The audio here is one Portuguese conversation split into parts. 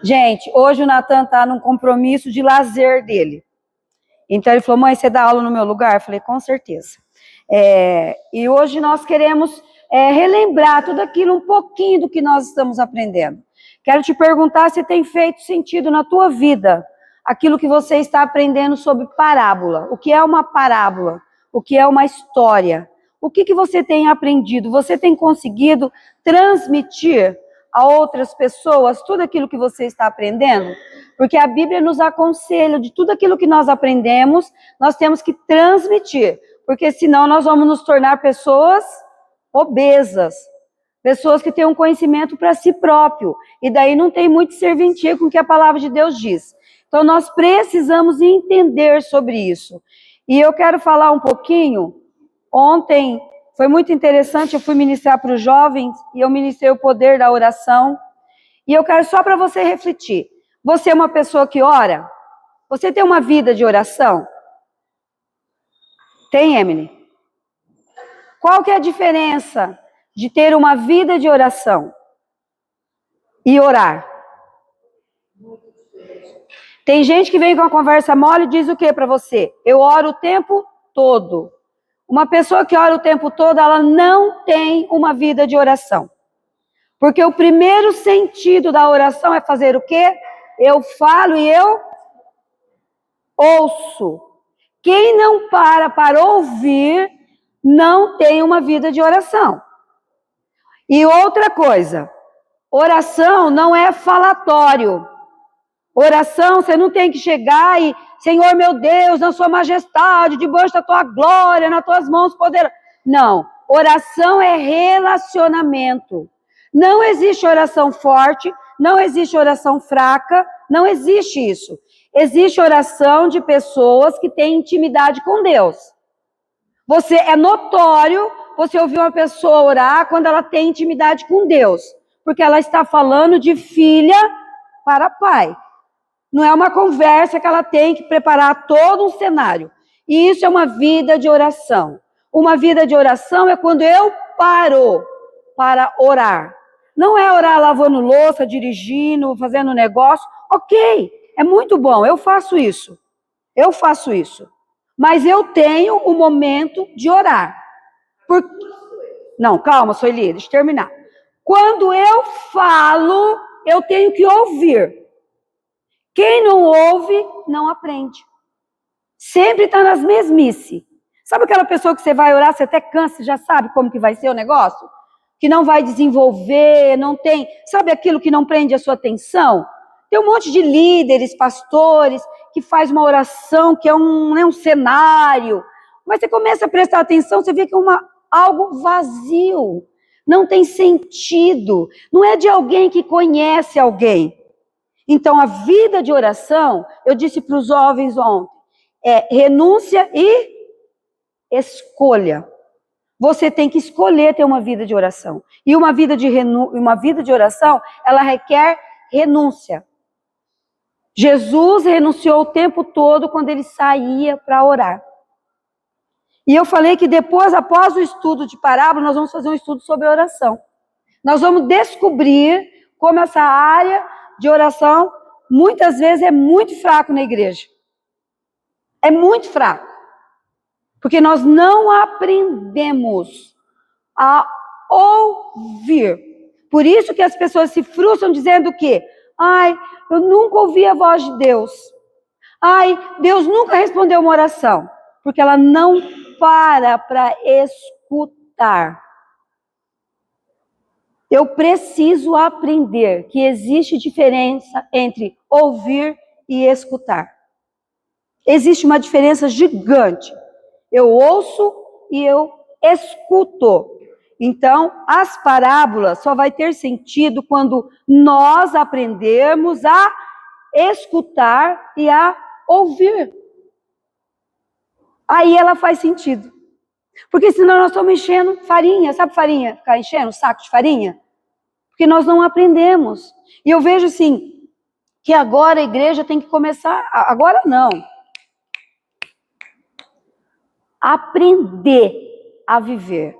Gente, hoje o Natan está num compromisso de lazer dele. Então ele falou, mãe, você dá aula no meu lugar? Eu falei, com certeza. E hoje nós queremos relembrar tudo aquilo, um pouquinho do que nós estamos aprendendo. Quero te perguntar se tem feito sentido na tua vida aquilo que você está aprendendo sobre parábola. O que é uma parábola? O que é uma história? O que você tem aprendido? Você tem conseguido transmitir a outras pessoas tudo aquilo que você está aprendendo? Porque a Bíblia nos aconselha de tudo aquilo que nós aprendemos, nós temos que transmitir, porque senão nós vamos nos tornar pessoas obesas, pessoas que têm um conhecimento para si próprio, e daí não tem muito serventia com o que a palavra de Deus diz. Então nós precisamos entender sobre isso. E eu quero falar um pouquinho. Ontem foi muito interessante, eu fui ministrar para os jovens, e eu ministrei o poder da oração, e eu quero só para você refletir. Você é uma pessoa que ora? Você tem uma vida de oração? Tem, Emily? Qual que é a diferença de ter uma vida de oração e orar? Tem gente que vem com a conversa mole e diz o que para você? Eu oro o tempo todo. Uma pessoa que ora o tempo todo, ela não tem uma vida de oração. Porque o primeiro sentido da oração é fazer o quê? Eu falo e eu ouço. Quem não para ouvir, não tem uma vida de oração. E outra coisa, oração não é falatório. Oração, você não tem que chegar e, Senhor meu Deus, na sua majestade, debaixo da tua glória, nas tuas mãos poderosas. Não, oração é relacionamento. Não existe oração forte, não existe oração fraca, não existe isso. Existe oração de pessoas que têm intimidade com Deus. É notório você ouvir uma pessoa orar quando ela tem intimidade com Deus, porque ela está falando de filha para pai. Não é uma conversa que ela tem que preparar todo um cenário. E isso é uma vida de oração. Uma vida de oração é quando eu paro para orar. Não é orar lavando louça, dirigindo, fazendo negócio. Ok, é muito bom, eu faço isso. Mas eu tenho um momento de orar. Não, calma, Sueli, deixa eu terminar. Quando eu falo, eu tenho que ouvir. Quem não ouve, não aprende. Sempre está nas mesmices. Sabe aquela pessoa que você vai orar, você até cansa, já sabe como que vai ser o negócio? Que não vai desenvolver, não tem... Sabe aquilo que não prende a sua atenção? Tem um monte de líderes, pastores, que faz uma oração que é um cenário. Mas você começa a prestar atenção, você vê que é algo vazio. Não tem sentido. Não é de alguém que conhece alguém. Então, a vida de oração, eu disse para os jovens ontem, é renúncia e escolha. Você tem que escolher ter uma vida de oração. E uma vida de oração, ela requer renúncia. Jesus renunciou o tempo todo quando ele saía para orar. E eu falei que depois, após o estudo de parábola, nós vamos fazer um estudo sobre oração. Nós vamos descobrir como essa área de oração, muitas vezes, é muito fraco na igreja. É muito fraco. Porque nós não aprendemos a ouvir. Por isso que as pessoas se frustram dizendo o quê? Ai, eu nunca ouvi a voz de Deus. Ai, Deus nunca respondeu uma oração. Porque ela não para escutar. Eu preciso aprender que existe diferença entre ouvir e escutar. Existe uma diferença gigante. Eu ouço e eu escuto. Então, as parábolas só vai ter sentido quando nós aprendermos a escutar e a ouvir. Aí ela faz sentido. Porque senão nós estamos enchendo farinha. Sabe farinha? Ficar enchendo um saco de farinha? Porque nós não aprendemos. E eu vejo assim, que agora a igreja tem que começar... Agora não. Aprender a viver.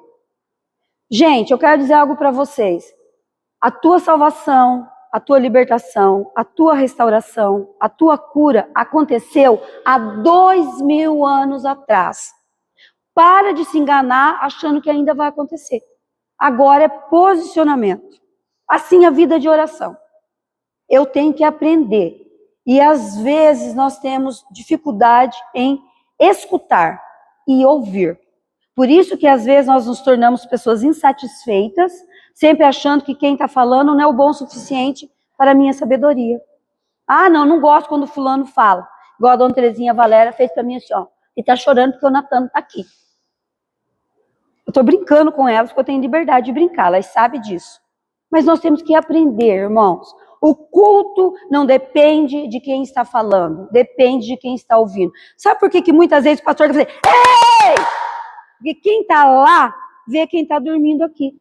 Gente, eu quero dizer algo para vocês. A tua salvação, a tua libertação, a tua restauração, a tua cura aconteceu há 2000 anos atrás. Para de se enganar achando que ainda vai acontecer. Agora é posicionamento. Assim a vida de oração. Eu tenho que aprender. E às vezes nós temos dificuldade em escutar e ouvir. Por isso que às vezes nós nos tornamos pessoas insatisfeitas, sempre achando que quem está falando não é o bom o suficiente para a minha sabedoria. Ah, não gosto quando fulano fala. Igual a dona Terezinha Valéria fez para mim assim, ó. E está chorando porque o Natan está aqui. Eu estou brincando com elas porque eu tenho liberdade de brincar, elas sabem disso. Mas nós temos que aprender, irmãos. O culto não depende de quem está falando, depende de quem está ouvindo. Sabe por que muitas vezes o pastor vai dizer, ei! Porque quem está lá vê quem está dormindo aqui.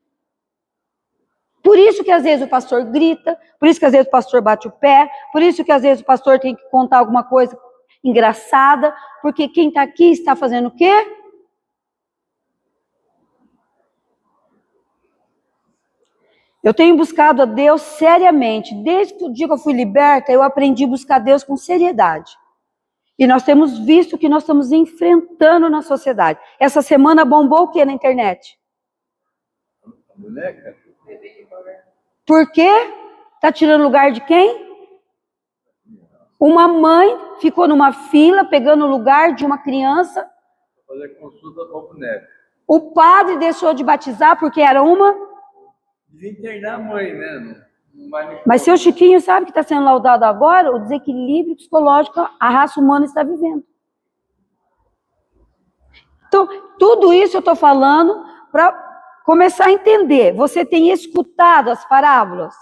Por isso que às vezes o pastor grita, por isso que às vezes o pastor bate o pé, por isso que às vezes o pastor tem que contar alguma coisa engraçada, porque quem está aqui está fazendo o quê? Eu tenho buscado a Deus seriamente. Desde o dia que eu fui liberta, eu aprendi a buscar Deus com seriedade. E nós temos visto o que nós estamos enfrentando na sociedade. Essa semana bombou o que na internet? A boneca? Por quê? Está tirando lugar de quem? Uma mãe ficou numa fila pegando o lugar de uma criança. Para fazer consulta com a boneca. O padre deixou de batizar porque era uma... Devia internar a mãe, né? Mas seu Chiquinho sabe que está sendo laudado agora o desequilíbrio psicológico a raça humana está vivendo. Então, tudo isso eu estou falando para começar a entender. Você tem escutado as parábolas?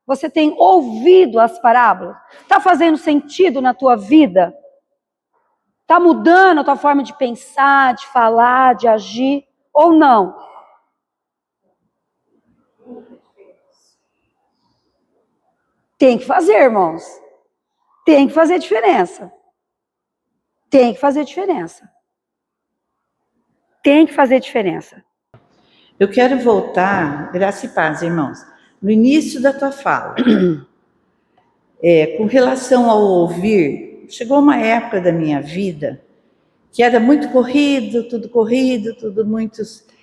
Você tem ouvido as parábolas? Está fazendo sentido na tua vida? Está mudando a tua forma de pensar, de falar, de agir? Ou não? Tem que fazer, irmãos. Tem que fazer diferença. Tem que fazer diferença. Tem que fazer diferença. Eu quero voltar, graça e paz, irmãos, no início da tua fala. Com relação ao ouvir, chegou uma época da minha vida que era muito corrido, tudo muito...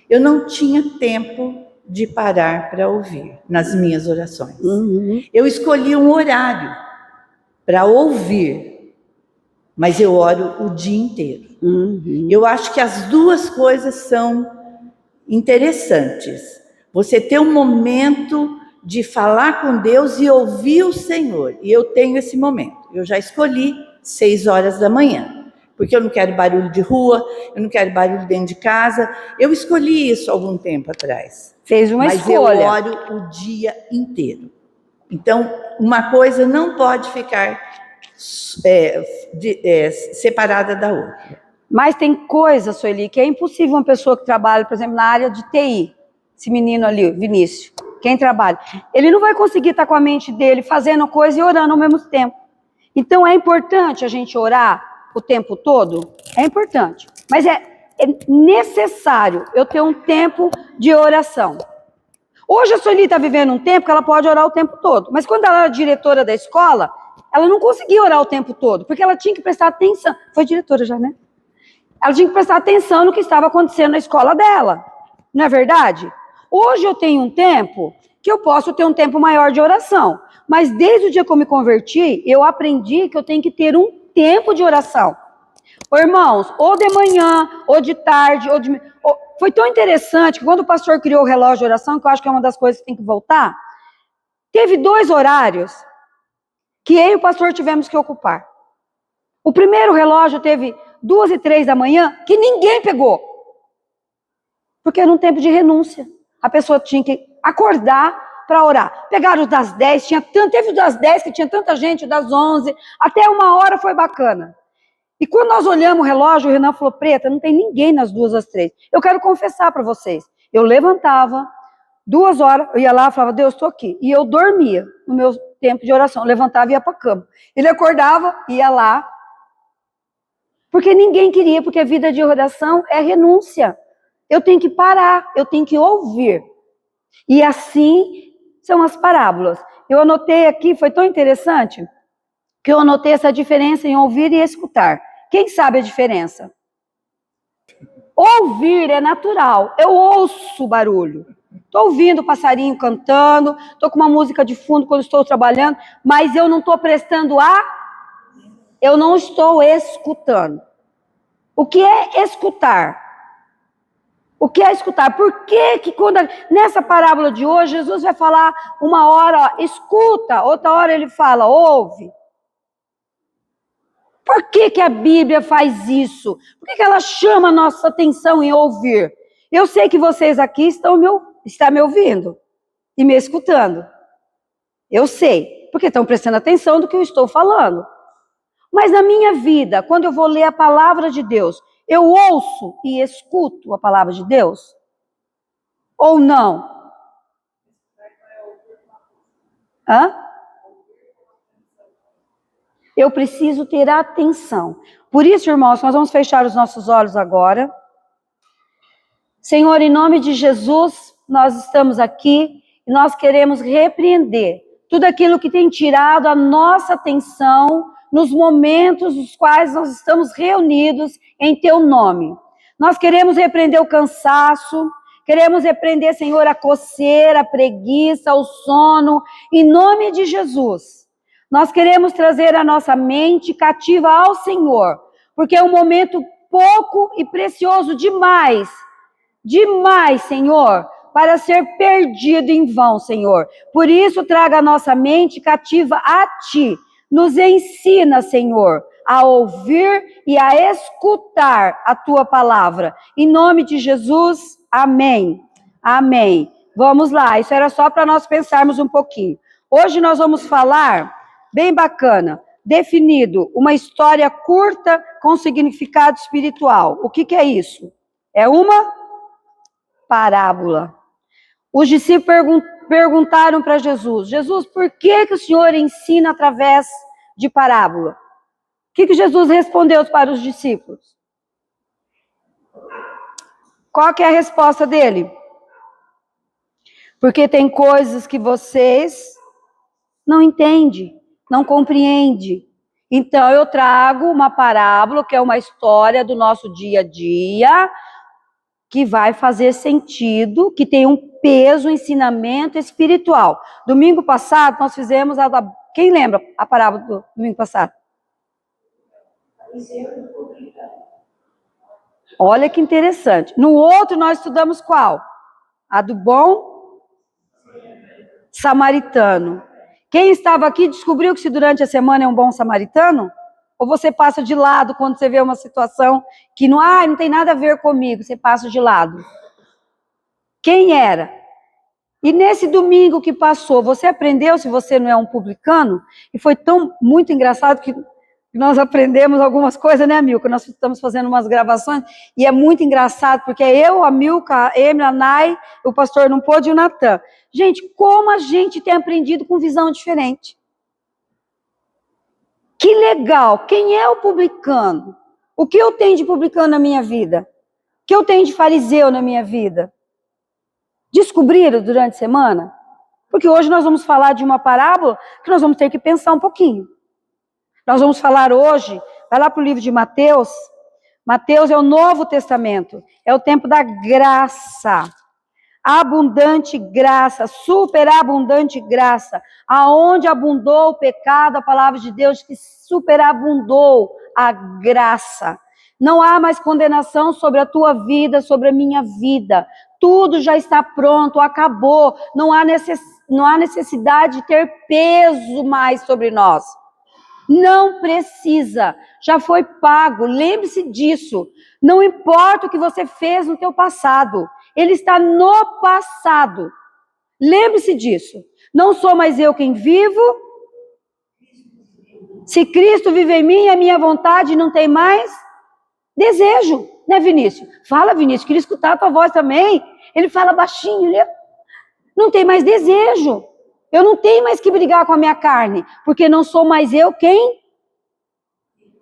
Eu não tinha tempo de parar para ouvir nas minhas orações. Eu escolhi um horário para ouvir, mas eu oro o dia inteiro. Eu acho que as duas coisas são interessantes. Você ter um momento de falar com Deus e ouvir o Senhor. E eu tenho esse momento. Eu já escolhi 6 horas da manhã. Porque eu não quero barulho de rua, eu não quero barulho dentro de casa. Eu escolhi isso algum tempo atrás. Fez uma escolha. Mas eu oro o dia inteiro. Então, uma coisa não pode ficar separada da outra. Mas tem coisa, Sueli, que é impossível uma pessoa que trabalha, por exemplo, na área de TI, esse menino ali, Vinícius, quem trabalha, ele não vai conseguir estar com a mente dele fazendo coisa e orando ao mesmo tempo. Então é importante a gente orar o tempo todo? É importante. Mas é necessário eu ter um tempo de oração. Hoje a Sueli está vivendo um tempo que ela pode orar o tempo todo. Mas quando ela era diretora da escola, ela não conseguia orar o tempo todo, porque ela tinha que prestar atenção. Foi diretora já, né? Ela tinha que prestar atenção no que estava acontecendo na escola dela. Não é verdade? Hoje eu tenho um tempo que eu posso ter um tempo maior de oração. Mas desde o dia que eu me converti, eu aprendi que eu tenho que ter um tempo de oração. Ô, irmãos, ou de manhã, ou de tarde, foi tão interessante que quando o pastor criou o relógio de oração, que eu acho que é uma das coisas que tem que voltar, teve 2 horários que eu e o pastor tivemos que ocupar. O primeiro relógio teve 2 e 3 da manhã, que ninguém pegou. Porque era um tempo de renúncia. A pessoa tinha que acordar para orar. Pegaram os das 10, teve os das 10 que tinha tanta gente, das 11, até 1h foi bacana. E quando nós olhamos o relógio, o Renan falou, Preta, não tem ninguém nas 2 às 3. Eu quero confessar para vocês, eu levantava, 2 horas, eu ia lá e falava, Deus, estou aqui. E eu dormia no meu tempo de oração, eu levantava e ia para a cama. Ele acordava, ia lá, porque ninguém queria, porque a vida de oração é renúncia. Eu tenho que parar, eu tenho que ouvir. E assim são as parábolas. eu anotei aqui, foi tão interessante, que eu anotei essa diferença em ouvir e escutar. Quem sabe a diferença? Ouvir é natural, eu ouço barulho. Estou ouvindo o passarinho cantando, estou com uma música de fundo quando estou trabalhando, mas eu não estou eu não estou escutando. O que é escutar? O que é escutar? Por que nessa parábola de hoje, Jesus vai falar uma hora, escuta, outra hora ele fala, ouve. Por que a Bíblia faz isso? Por que ela chama a nossa atenção em ouvir? Eu sei que vocês aqui estão me ouvindo e me escutando. Eu sei, porque estão prestando atenção do que eu estou falando. Mas na minha vida, quando eu vou ler a palavra de Deus, eu ouço e escuto a palavra de Deus? Ou não? Hã? Eu preciso ter atenção. Por isso, irmãos, nós vamos fechar os nossos olhos agora. Senhor, em nome de Jesus, nós estamos aqui e nós queremos repreender tudo aquilo que tem tirado a nossa atenção nos momentos nos quais nós estamos reunidos em Teu nome. Nós queremos repreender o cansaço, queremos repreender, Senhor, a coceira, a preguiça, o sono, em nome de Jesus. Nós queremos trazer a nossa mente cativa ao Senhor, porque é um momento pouco e precioso demais, Senhor, para ser perdido em vão, Senhor. Por isso, traga a nossa mente cativa a Ti. Nos ensina, Senhor, a ouvir e a escutar a Tua palavra. Em nome de Jesus, amém. Amém. Vamos lá, isso era só para nós pensarmos um pouquinho. Hoje nós vamos falar, bem bacana, definido, uma história curta com significado espiritual. O que é isso? É uma parábola. Os discípulos perguntaram para Jesus, Jesus, por que o Senhor ensina através de parábola? O que Jesus respondeu para os discípulos? Qual que é a resposta dele? Porque tem coisas que vocês não entendem, não compreendem. Então eu trago uma parábola, que é uma história do nosso dia a dia, que vai fazer sentido, que tem um peso, um ensinamento espiritual. Domingo passado, nós fizemos quem lembra a parábola do domingo passado? Olha que interessante. No outro, nós estudamos qual? A do bom samaritano. Quem estava aqui descobriu que se durante a semana é um bom samaritano? Ou você passa de lado quando você vê uma situação que não tem nada a ver comigo, você passa de lado. Quem era? E nesse domingo que passou, você aprendeu, se você não é um publicano? E foi muito engraçado que nós aprendemos algumas coisas, né, Milka? Nós estamos fazendo umas gravações e é muito engraçado, porque eu, a Milka, a Emily, a Nai, o pastor não pôde e o Natan. Gente, como a gente tem aprendido com visão diferente. Que legal! Quem é o publicano? O que eu tenho de publicano na minha vida? O que eu tenho de fariseu na minha vida? Descobriram durante a semana? Porque hoje nós vamos falar de uma parábola que nós vamos ter que pensar um pouquinho. Nós vamos falar hoje, vai lá para o livro de Mateus. Mateus é o Novo Testamento, é o tempo da graça. Abundante graça, superabundante graça. Aonde abundou o pecado, a palavra de Deus que superabundou a graça. Não há mais condenação sobre a tua vida, sobre a minha vida. Tudo já está pronto, acabou. Não há necessidade de ter peso mais sobre nós. Não precisa, já foi pago, lembre-se disso. Não importa o que você fez no teu passado, ele está no passado. Lembre-se disso. Não sou mais eu quem vivo. Se Cristo vive em mim, a minha vontade não tem mais desejo, né, Vinícius? Fala, Vinícius, queria escutar a tua voz também. Ele fala baixinho, não tem mais desejo. Eu não tenho mais que brigar com a minha carne, porque não sou mais eu quem?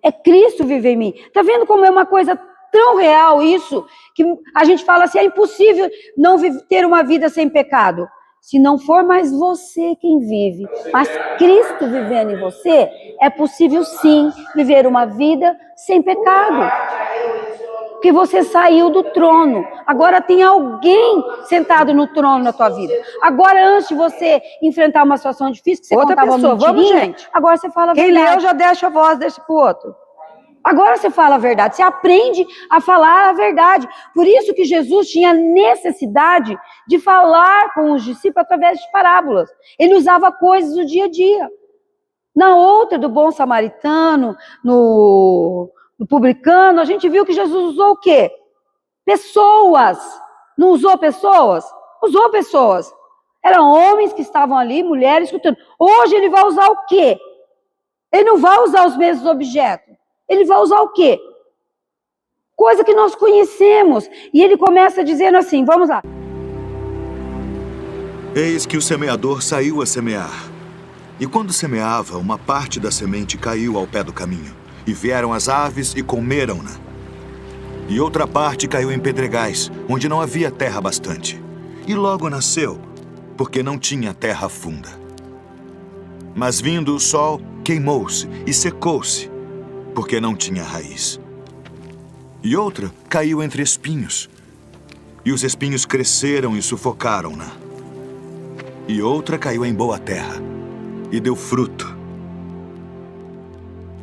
É Cristo vive em mim. Tá vendo como é uma coisa tão real isso, que a gente fala assim, é impossível não ter uma vida sem pecado. Se não for mais você quem vive, mas Cristo vivendo em você, é possível sim viver uma vida sem pecado. Porque você saiu do trono. Agora tem alguém sentado no trono na tua vida. Agora, antes de você enfrentar uma situação difícil, que você Outra contava pessoa, mentirinha, vamos, gente. agora você fala a Quem verdade. leu já deixa a voz, deixa pro outro. Agora você fala a verdade, você aprende a falar a verdade. Por isso que Jesus tinha necessidade de falar com os discípulos através de parábolas. Ele usava coisas do dia a dia. Na outra, do bom samaritano, no publicano, a gente viu que Jesus usou o quê? Pessoas. Não usou pessoas? Usou pessoas. Eram homens que estavam ali, mulheres escutando. Hoje ele vai usar o quê? Ele não vai usar os mesmos objetos. Ele vai usar o quê? Coisa que nós conhecemos. E ele começa dizendo assim, vamos lá. Eis que o semeador saiu a semear. E quando semeava, uma parte da semente caiu ao pé do caminho. E vieram as aves e comeram-na. E outra parte caiu em pedregais, onde não havia terra bastante. E logo nasceu, porque não tinha terra funda. Mas vindo o sol, queimou-se e secou-se, porque não tinha raiz. E outra caiu entre espinhos, e os espinhos cresceram e sufocaram-na. E outra caiu em boa terra, e deu fruto.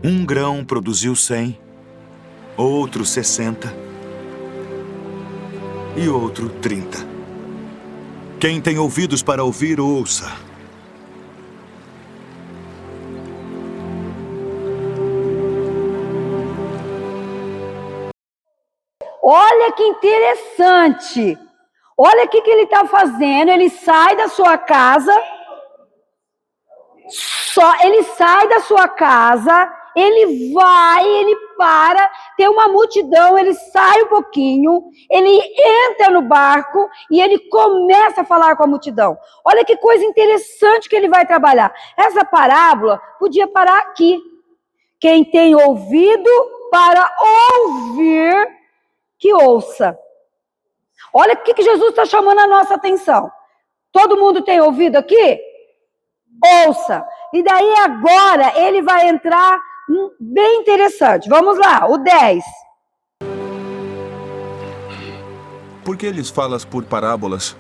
Um grão produziu 100, outro 60, e outro 30. Quem tem ouvidos para ouvir, ouça. Olha que interessante. Olha o que ele está fazendo. Ele sai da sua casa. Ele sai da sua casa. Ele vai, ele para. Tem uma multidão. Ele sai um pouquinho. Ele entra no barco e ele começa a falar com a multidão. Olha que coisa interessante que ele vai trabalhar. Essa parábola podia parar aqui. Quem tem ouvido para ouvir, que ouça. Olha o que Jesus está chamando a nossa atenção. Todo mundo tem ouvido aqui? Ouça. E daí agora ele vai entrar bem interessante. Vamos lá, o 10. Por que lhes falas por parábolas?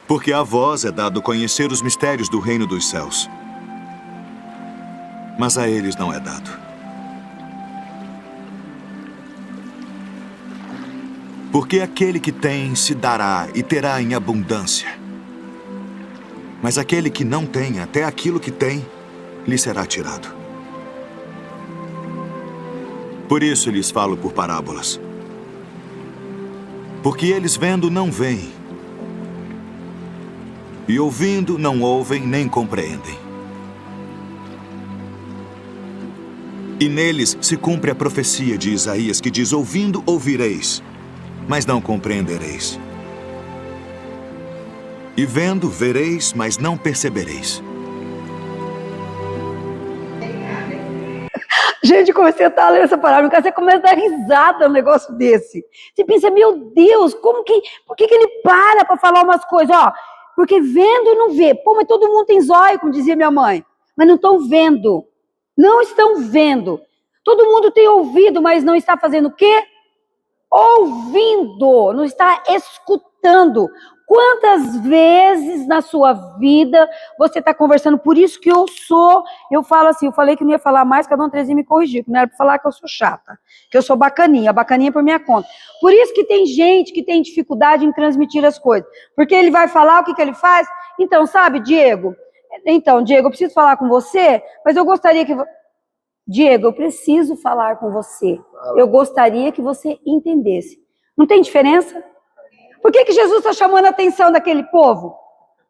Porque a vós é dado conhecer os mistérios do reino dos céus. Mas a eles não é dado. Porque aquele que tem se dará e terá em abundância. Mas aquele que não tem, até aquilo que tem, lhe será tirado. Por isso lhes falo por parábolas. Porque eles vendo não veem, e ouvindo não ouvem nem compreendem. E neles se cumpre a profecia de Isaías que diz: ouvindo ouvireis, mas não compreendereis. E vendo, vereis, mas não percebereis. Gente, comecei a estar lendo essa parábola, você começa a dar risada no negócio desse. Você pensa, meu Deus, por que ele para falar umas coisas? Ó, porque vendo não vê. Pô, mas todo mundo tem zóio, como dizia minha mãe. Mas não estão vendo. Não estão vendo. Todo mundo tem ouvido, mas não está fazendo o quê? Ouvindo, não está escutando. Quantas vezes na sua vida você está conversando? Por isso que eu falo assim, eu falei que não ia falar mais, que a Dona Terezinha me corrigiu, que não era para falar que eu sou chata, que eu sou bacaninha por minha conta. Por isso que tem gente que tem dificuldade em transmitir as coisas, porque ele vai falar, o que ele faz? Então, sabe, Diego, eu preciso falar com você, mas eu gostaria que... Diego, eu preciso falar com você. Eu gostaria que você entendesse. Não tem diferença? Por que Jesus está chamando a atenção daquele povo?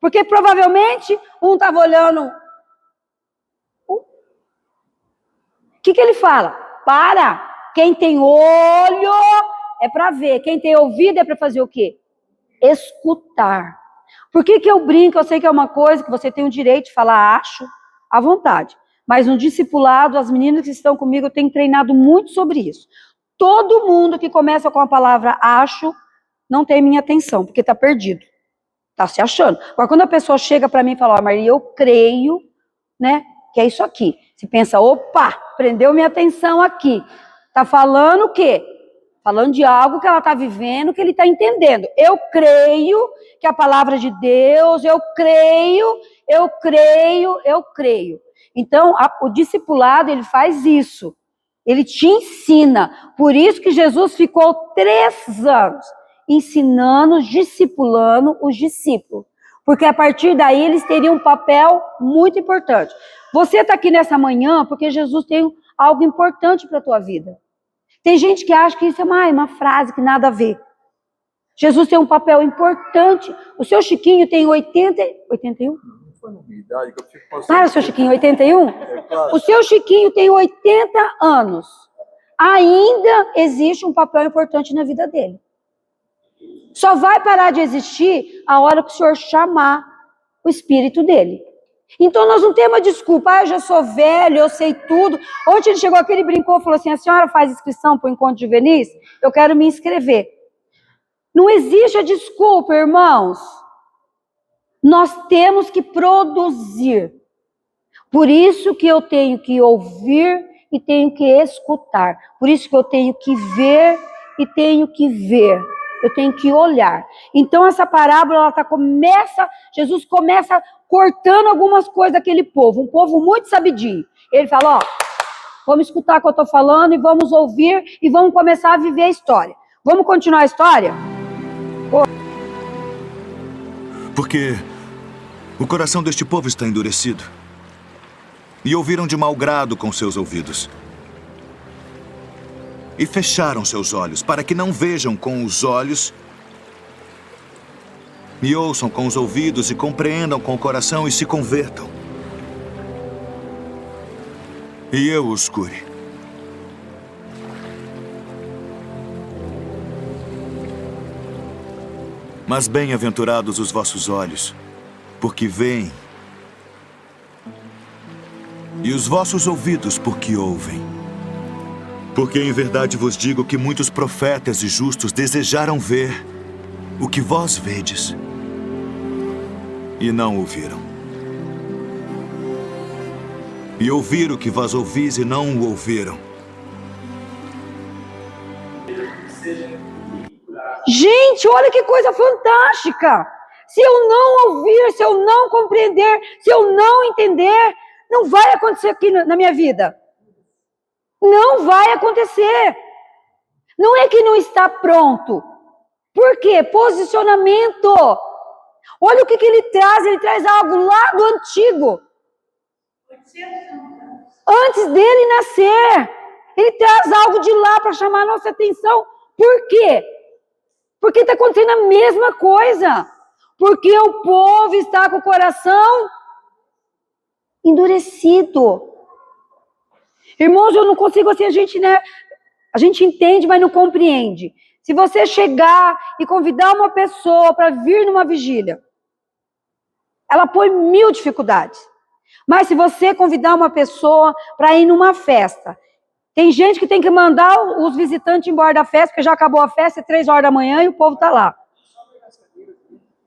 Porque provavelmente um estava olhando. O que ele fala? Para! Quem tem olho é para ver. Quem tem ouvido é para fazer o quê? Escutar. Por que eu brinco? Eu sei que é uma coisa que você tem o direito de falar, acho, à vontade. Mas no discipulado, as meninas que estão comigo, eu tenho treinado muito sobre isso. Todo mundo que começa com a palavra acho, não tem minha atenção, porque está perdido. Está se achando. Agora, quando a pessoa chega para mim e fala, Maria, eu creio, né, que é isso aqui. Você pensa, opa, prendeu minha atenção aqui. Está falando o quê? Falando de algo que ela está vivendo, que ele está entendendo. Eu creio que a palavra de Deus, eu creio. Então, o discipulado, ele faz isso. Ele te ensina. Por isso que Jesus ficou 3 anos ensinando, discipulando os discípulos. Porque a partir daí eles teriam um papel muito importante. Você está aqui nessa manhã porque Jesus tem algo importante para a tua vida. Tem gente que acha que isso é uma frase que nada a ver. Jesus tem um papel importante. O seu Chiquinho tem 81? Não foi na minha idade que eu fico passando. Claro, seu Chiquinho, 81? O seu Chiquinho tem 80 anos. Ainda existe um papel importante na vida dele. Só vai parar de existir a hora que o Senhor chamar o espírito dele. Então nós não temos uma desculpa, eu já sou velho, eu sei tudo. Ontem ele chegou aqui, ele brincou, falou assim, a senhora faz inscrição para o encontro de velhice? Eu quero me inscrever. Não existe a desculpa, irmãos. Nós temos que produzir. Por isso que eu tenho que ouvir e tenho que escutar. Por isso que eu tenho que ver e tenho que ver. Eu tenho que olhar. Então essa parábola, Jesus começa cortando algumas coisas daquele povo. Um povo muito sabidinho. Ele fala, vamos escutar o que eu estou falando e vamos ouvir e vamos começar a viver a história. Vamos continuar a história? Porque o coração deste povo está endurecido. E ouviram de mau grado com seus ouvidos. E fecharam seus olhos, para que não vejam com os olhos, e ouçam com os ouvidos, e compreendam com o coração, e se convertam. E eu os cure. Mas bem-aventurados os vossos olhos, porque veem, e os vossos ouvidos, porque ouvem. Porque em verdade vos digo que muitos profetas e justos desejaram ver o que vós vedes, e não ouviram. E ouvir o que vós ouvis e não o ouviram. Gente, olha que coisa fantástica! Se eu não ouvir, se eu não compreender, se eu não entender, não vai acontecer aqui na minha vida. Não vai acontecer. Não é que não está pronto. Por quê? Posicionamento. Olha o que ele traz algo lá do antigo. Antes dele nascer. Ele traz algo de lá para chamar a nossa atenção. Por quê? Porque está acontecendo a mesma coisa. Porque o povo está com o coração endurecido. Irmãos, eu não consigo assim, a gente entende, mas não compreende. Se você chegar e convidar uma pessoa para vir numa vigília, ela põe 1000 dificuldades. Mas se você convidar uma pessoa para ir numa festa, tem gente que tem que mandar os visitantes embora da festa, porque já acabou a festa, é 3 horas da manhã e o povo está lá.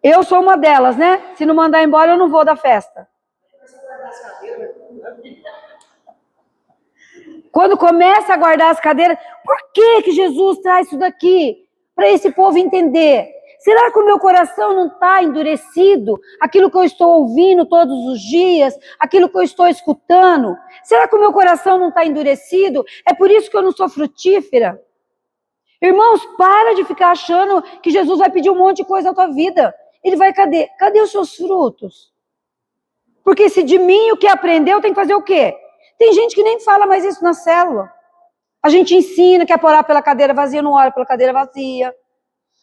Eu sou uma delas, né? Se não mandar embora, eu não vou da festa. Quando começa a guardar as cadeiras, por que Jesus traz isso daqui? Para esse povo entender. Será que o meu coração não está endurecido? Aquilo que eu estou ouvindo todos os dias, aquilo que eu estou escutando? Será que o meu coração não está endurecido? É por isso que eu não sou frutífera? Irmãos, para de ficar achando que Jesus vai pedir um monte de coisa na tua vida. Ele vai, cadê os seus frutos? Porque se de mim o que aprendeu, tem que fazer o quê? Tem gente que nem fala mais isso na célula. A gente ensina que é orar pela cadeira vazia, não ora pela cadeira vazia.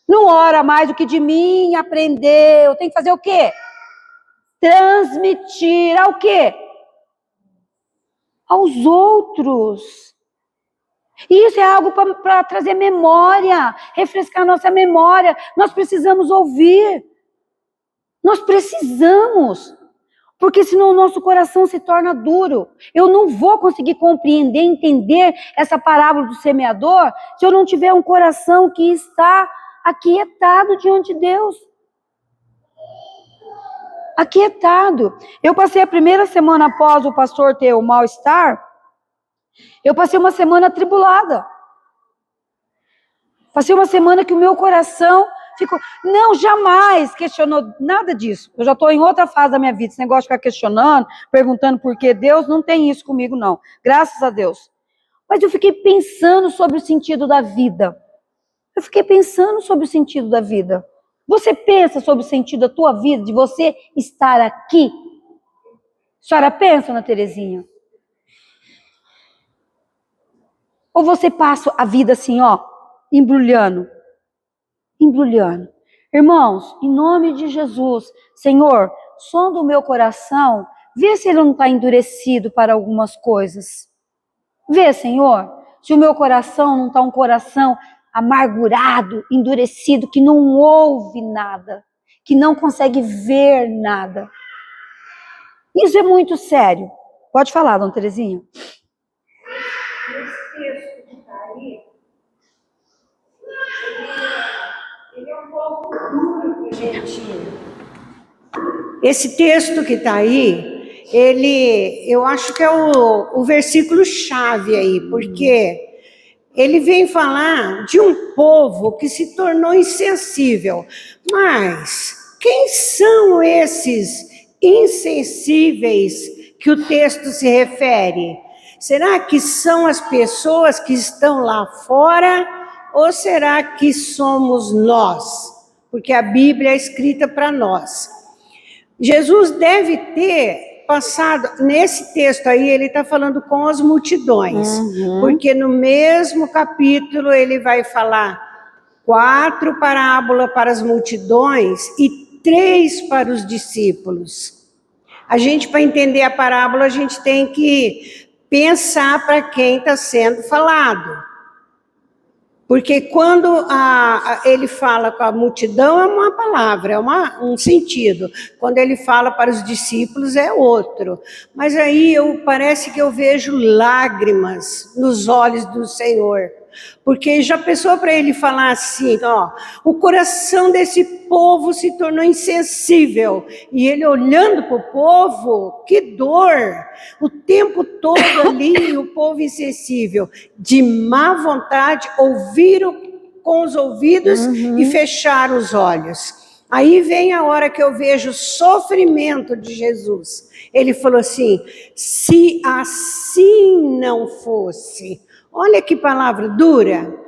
Não ora mais o que de mim aprendeu. Tem que fazer o quê? Transmitir ao quê? Aos outros. E isso é algo para trazer memória, refrescar a nossa memória. Nós precisamos ouvir. Nós precisamos. Porque senão o nosso coração se torna duro. Eu não vou conseguir compreender, entender essa parábola do semeador se eu não tiver um coração que está aquietado diante de Deus. Aquietado. Eu passei a primeira semana após o pastor ter o mal-estar, eu passei uma semana atribulada. Passei uma semana que o meu coração ficou... Não, jamais questionou nada disso. Eu já estou em outra fase da minha vida. Esse negócio de ficar questionando, perguntando por que Deus, não tem isso comigo, não. Graças a Deus. Mas eu fiquei pensando sobre o sentido da vida. Eu fiquei pensando sobre o sentido da vida. Você pensa sobre o sentido da tua vida, de você estar aqui? A senhora pensa, Ana Terezinha? Ou você passa a vida assim, ó, embrulhando? Embrulhando. Irmãos, em nome de Jesus, Senhor, sonda o meu coração, vê se ele não está endurecido para algumas coisas. Vê, Senhor, se o meu coração não está um coração amargurado, endurecido, que não ouve nada, que não consegue ver nada. Isso é muito sério. Pode falar, dona Terezinha. Esse texto que está aí, ele é um pouco duro para a gente. Esse texto que está aí, eu acho que é o versículo-chave aí, porque ele vem falar de um povo que se tornou insensível. Mas quem são esses insensíveis que o texto se refere? Será que são as pessoas que estão lá fora ou será que somos nós? Porque a Bíblia é escrita para nós. Jesus deve ter passado, nesse texto aí, ele está falando com as multidões, porque no mesmo capítulo ele vai falar 4 parábolas para as multidões e 3 para os discípulos. A gente, para entender a parábola, a gente tem que pensar para quem está sendo falado. Porque quando ele fala com a multidão, é uma palavra, é um sentido. Quando ele fala para os discípulos, é outro. Mas aí parece que eu vejo lágrimas nos olhos do Senhor. Porque já pensou para ele falar assim, ó, o coração desse povo se tornou insensível. E ele olhando para o povo, que dor! O tempo todo ali, o povo insensível, de má vontade, ouviram com os ouvidos e fecharam os olhos. Aí vem a hora que eu vejo o sofrimento de Jesus. Ele falou assim, se assim não fosse... Olha que palavra dura,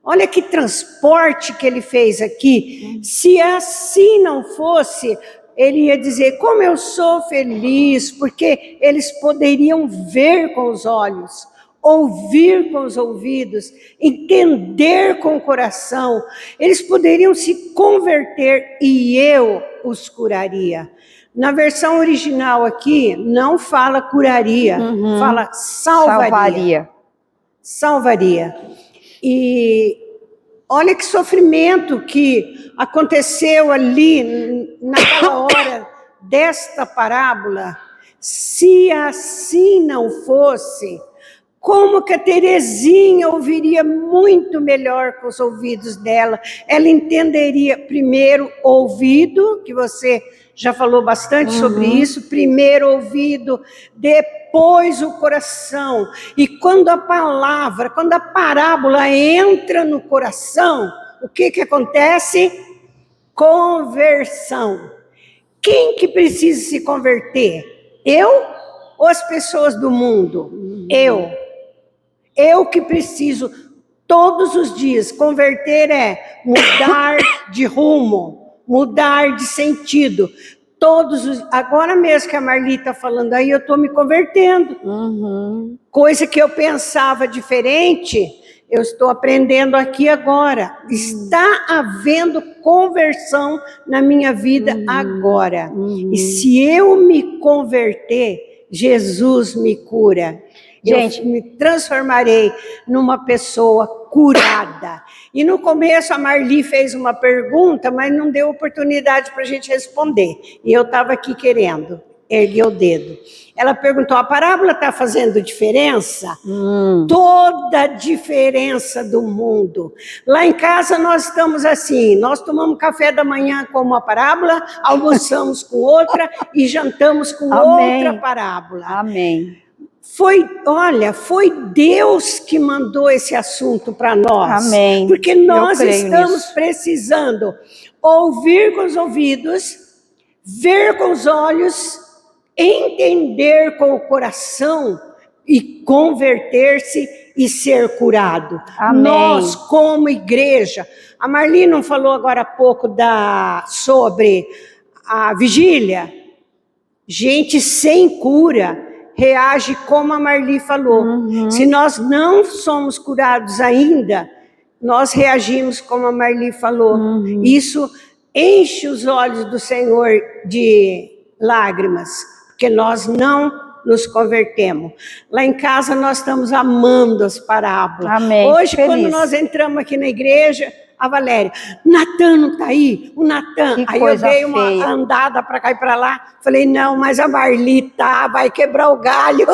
olha que transporte que ele fez aqui. Se assim não fosse, ele ia dizer, como eu sou feliz, porque eles poderiam ver com os olhos, ouvir com os ouvidos, entender com o coração, eles poderiam se converter e eu os curaria. Na versão original aqui, não fala curaria, fala salvaria. E olha que sofrimento que aconteceu ali naquela hora desta parábola. Se assim não fosse, como que a Terezinha ouviria muito melhor com os ouvidos dela? Ela entenderia primeiro ouvido, que você já falou bastante sobre isso, primeiro ouvido, depois o coração. E quando a parábola entra no coração, o que acontece? Conversão. Quem que precisa se converter? Eu ou as pessoas do mundo? Eu que preciso todos os dias. Converter é mudar de rumo, mudar de sentido. Agora mesmo que a Marli está falando aí, eu estou me convertendo. Coisa que eu pensava diferente, eu estou aprendendo aqui agora. Está havendo conversão na minha vida agora. E se eu me converter, Jesus me cura. Gente, eu me transformarei numa pessoa curada. E no começo a Marli fez uma pergunta, mas não deu oportunidade para a gente responder. E eu estava aqui querendo. ergueu o dedo. Ela perguntou, a parábola está fazendo diferença? Toda a diferença do mundo. Lá em casa nós estamos assim, nós tomamos café da manhã com uma parábola, almoçamos com outra e jantamos com Amém. outra parábola. Amém. Foi Deus que mandou esse assunto para nós. Amém. Porque Eu nós creio estamos nisso. precisando ouvir com os ouvidos, ver com os olhos, entender com o coração e converter-se e ser curado. Amém. Nós, como igreja, a Marli não falou agora há pouco sobre a vigília? Gente sem cura reage como a Marli falou. Se nós não somos curados ainda, nós reagimos como a Marli falou. Isso enche os olhos do Senhor de lágrimas, porque nós não nos convertemos. Lá em casa nós estamos amando as parábolas. Amém. Hoje, Feliz. quando nós entramos aqui na igreja, a Valéria, Natan não está aí? O Natan. Que Aí coisa eu dei uma feia. andada para cá e para lá. Falei, não, mas a Marli tá, vai quebrar o galho.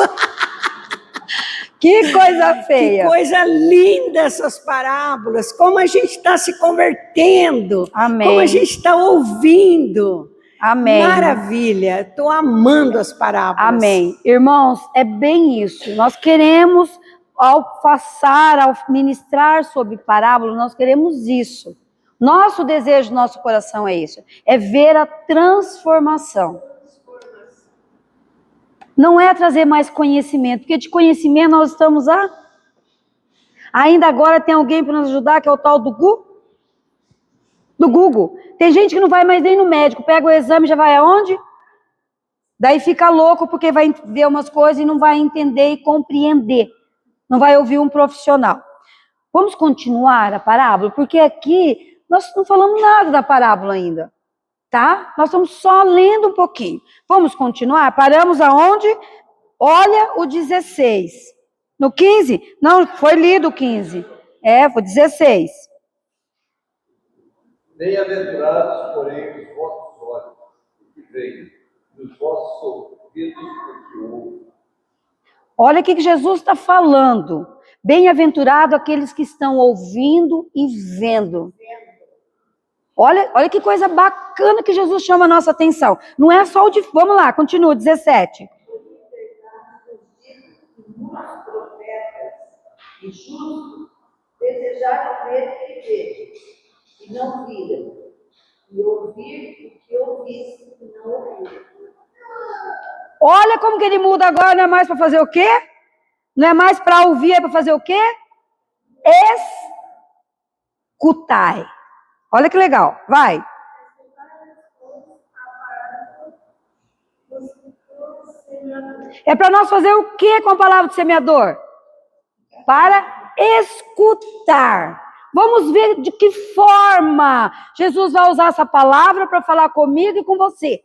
Que coisa Que feia. coisa linda essas parábolas. Como a gente está se convertendo. Amém. Como a gente está ouvindo. Amém. Maravilha. Estou amando as parábolas. Amém. Irmãos, é bem isso. Nós queremos, ao ministrar sobre parábola, nós queremos isso. Nosso desejo, nosso coração é isso. É ver a transformação. Não é trazer mais conhecimento, porque de conhecimento nós estamos Ainda agora tem alguém para nos ajudar, que é o tal do Google. Tem gente que não vai mais nem no médico, pega o exame e já vai aonde? Daí fica louco porque vai ver umas coisas e não vai entender e compreender. Não vai ouvir um profissional. Vamos continuar a parábola, porque aqui nós não falamos nada da parábola ainda, tá? Nós estamos só lendo um pouquinho. Vamos continuar? Paramos aonde? Olha o 16. No 15? Não, foi lido o 15. Foi 16. Bem-aventurados, porém, os vossos olhos, que veem, e os vossos ouvidos, que ouvem. Olha o que Jesus está falando. Bem-aventurado aqueles que estão ouvindo e vendo. Olha que coisa bacana que Jesus chama a nossa atenção. Não é só o de... Vamos lá, continua, 17. E justos desejaram ver o que vejam, e não viram, e ouvir o que ouvissem, e não ouviram. Olha como que ele muda agora, não é mais para fazer o quê? Não é mais para ouvir, é para fazer o quê? Escutai. Olha que legal, vai. É para nós fazer o quê com a palavra do semeador? Para escutar. Vamos ver de que forma Jesus vai usar essa palavra para falar comigo e com você.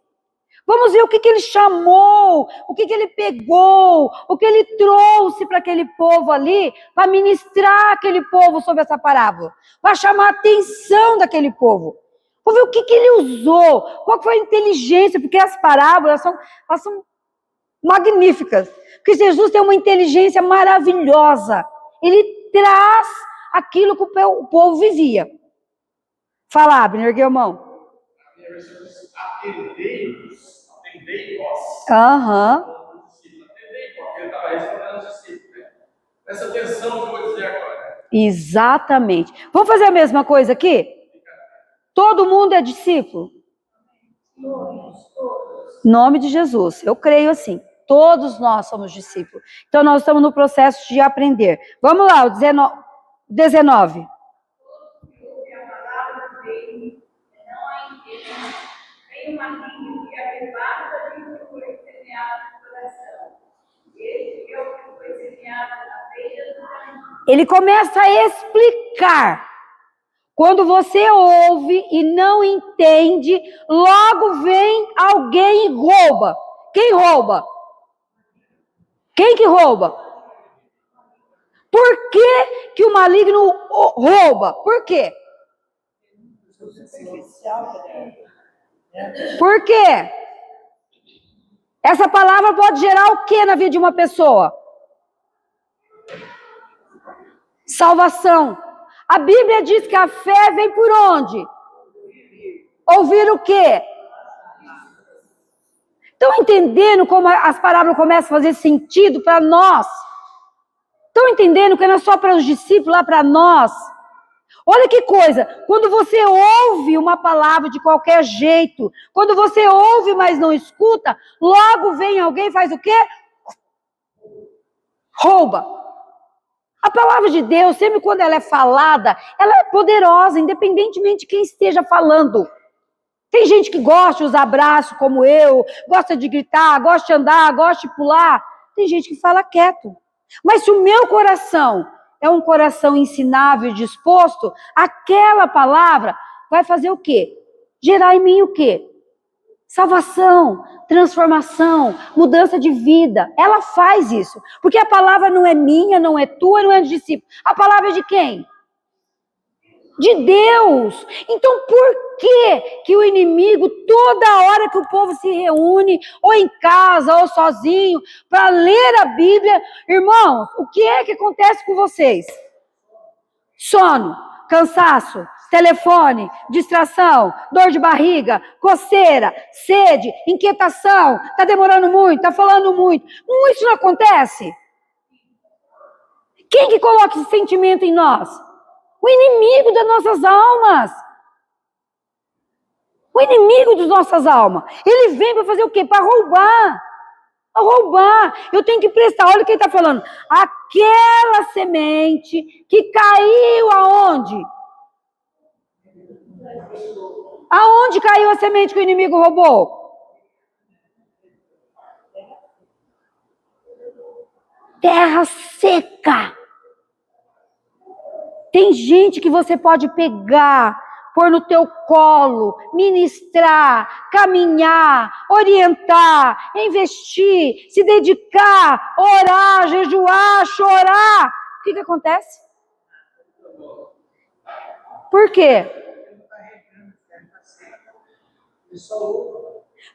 Vamos ver o que ele chamou, o que ele pegou, o que ele trouxe para aquele povo ali, para ministrar aquele povo sobre essa parábola, para chamar a atenção daquele povo. Vamos ver o que ele usou, qual foi a inteligência, porque as parábolas são magníficas, porque Jesus tem uma inteligência maravilhosa. Ele traz aquilo que o povo vivia. Fala, Abner, ergueu a mão. Atendei vós. Aham. Atendei, porque ele estava respondendo aos discípulos. Né? Presta atenção no que eu vou dizer agora. Exatamente. Vamos fazer a mesma coisa aqui? Todo mundo é discípulo? Nome de Jesus. Eu creio assim. Todos nós somos discípulos. Então, nós estamos no processo de aprender. Vamos lá, o 19. Ele começa a explicar. Quando você ouve e não entende, logo vem alguém e rouba. Quem rouba? Quem que rouba? Por que o maligno rouba? Por quê? Por quê? Essa palavra pode gerar o que na vida de uma pessoa? Salvação. A Bíblia diz que a fé vem por onde? Ouvir o quê? Estão entendendo como as parábolas começam a fazer sentido para nós? Estão entendendo que não é só para os discípulos, lá para nós? Olha que coisa, quando você ouve uma palavra de qualquer jeito, quando você ouve, mas não escuta, logo vem alguém e faz o quê? Rouba. A palavra de Deus, sempre quando ela é falada, ela é poderosa, independentemente de quem esteja falando. Tem gente que gosta de usar braço, como eu, gosta de gritar, gosta de andar, gosta de pular. Tem gente que fala quieto. Mas se o meu coração é um coração ensinável e disposto, aquela palavra vai fazer o quê? Gerar em mim o quê? Salvação, transformação, mudança de vida. Ela faz isso. Porque a palavra não é minha, não é tua, não é do discípulo. A palavra é de quem? De Deus. Então por que o inimigo, toda hora que o povo se reúne, ou em casa, ou sozinho, para ler a Bíblia, irmãos, o que é que acontece com vocês? Sono, cansaço, telefone, distração, dor de barriga, coceira, sede, inquietação, está demorando muito, está falando muito. Isso não acontece? Quem que coloca esse sentimento em nós? O inimigo das nossas almas. O inimigo das nossas almas. Ele vem para fazer o quê? Para roubar. Para roubar. Eu tenho que prestar. Olha o que ele está falando. Aquela semente que caiu aonde? Aonde caiu a semente que o inimigo roubou? Terra seca. Tem gente que você pode pegar, pôr no teu colo, ministrar, caminhar, orientar, investir, se dedicar, orar, jejuar, chorar. O que acontece? Por quê?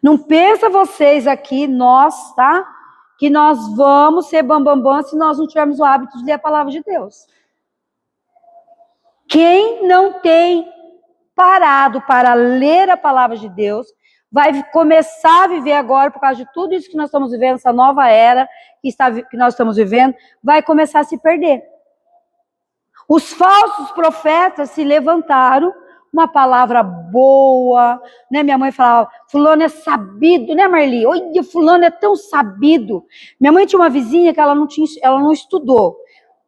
Não pensa vocês aqui, nós, tá? Que nós vamos ser bambambam se nós não tivermos o hábito de ler a palavra de Deus. Quem não tem parado para ler a palavra de Deus, vai começar a viver agora, por causa de tudo isso que nós estamos vivendo, essa nova era que nós estamos vivendo, vai começar a se perder. Os falsos profetas se levantaram, uma palavra boa, né? Minha mãe falava, fulano é sabido, né, Marli? Olha, fulano é tão sabido. Minha mãe tinha uma vizinha que ela não estudou.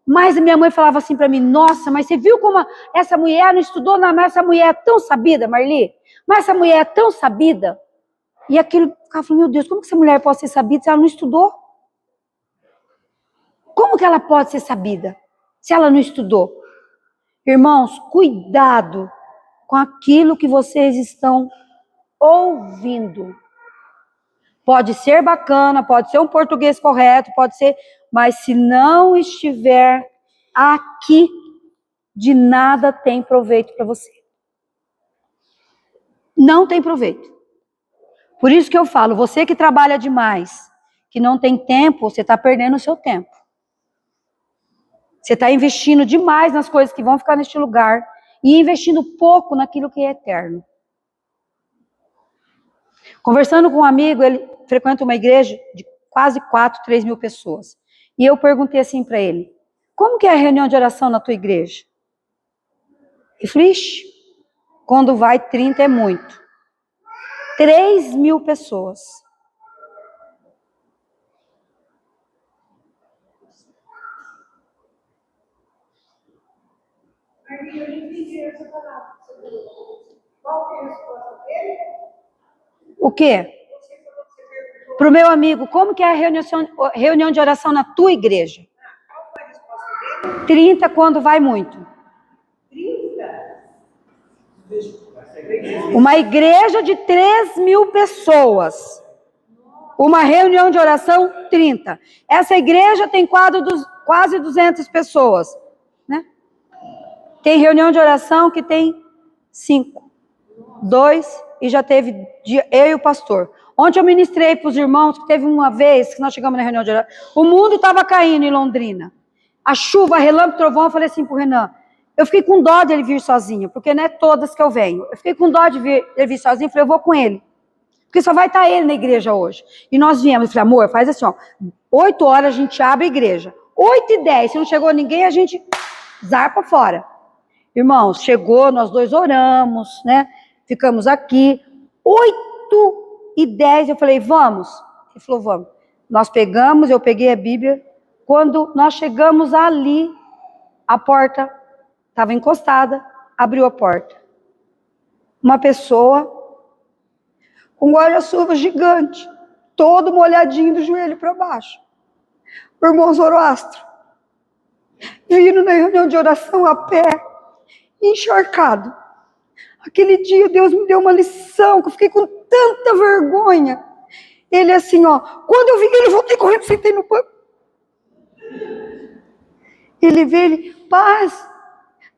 Mas a minha mãe falava assim para mim, nossa, mas você viu como essa mulher não estudou nada, mas essa mulher é tão sabida, Marli? Mas essa mulher é tão sabida. E aquilo, ela falou, meu Deus, como que essa mulher pode ser sabida se ela não estudou? Como que ela pode ser sabida se ela não estudou? Irmãos, cuidado com aquilo que vocês estão ouvindo. Pode ser bacana, pode ser um português correto, pode ser... Mas se não estiver aqui, de nada tem proveito para você. Não tem proveito. Por isso que eu falo, você que trabalha demais, que não tem tempo, você está perdendo o seu tempo. Você está investindo demais nas coisas que vão ficar neste lugar e investindo pouco naquilo que é eterno. Conversando com um amigo, ele frequenta uma igreja de quase 3 mil pessoas. E eu perguntei assim para ele, como que é a reunião de oração na tua igreja? Ele falou, ixi, quando vai 30 é muito. 3 mil pessoas. O quê? Para o meu amigo, como que é a reunião de oração na tua igreja? 30 quando vai muito. 30? Uma igreja de 3 mil pessoas. Uma reunião de oração, 30. Essa igreja tem quase 200 pessoas. Né? Tem reunião de oração que tem 5. 2 e já teve eu e o pastor. Ontem eu ministrei para os irmãos que teve uma vez que nós chegamos na reunião de oração, o mundo estava caindo em Londrina. A chuva, relâmpago, trovão, eu falei assim para o Renan, eu fiquei com dó de ele vir sozinho, porque não é todas que eu venho. Eu fiquei com dó de ele vir sozinho, falei, eu vou com ele. Porque só vai estar ele na igreja hoje. E nós viemos, eu falei, amor, faz assim, ó, 8 horas a gente abre a igreja. 8h10, se não chegou ninguém, a gente zarpa fora. Irmãos, chegou, nós dois oramos, né? Ficamos aqui. 8h10, eu falei, vamos? Ele falou, vamos. Nós pegamos, eu peguei a Bíblia. Quando nós chegamos ali, a porta estava encostada, abriu a porta. Uma pessoa com um guarda-chuva gigante, todo molhadinho do joelho para baixo. O irmão Zoroastro, vindo na reunião de oração a pé, encharcado. Aquele dia Deus me deu uma lição, que eu fiquei com tanta vergonha. Ele assim, ó, quando eu vi ele, eu voltei correndo, sentei no banco. Ele veio, ele, paz,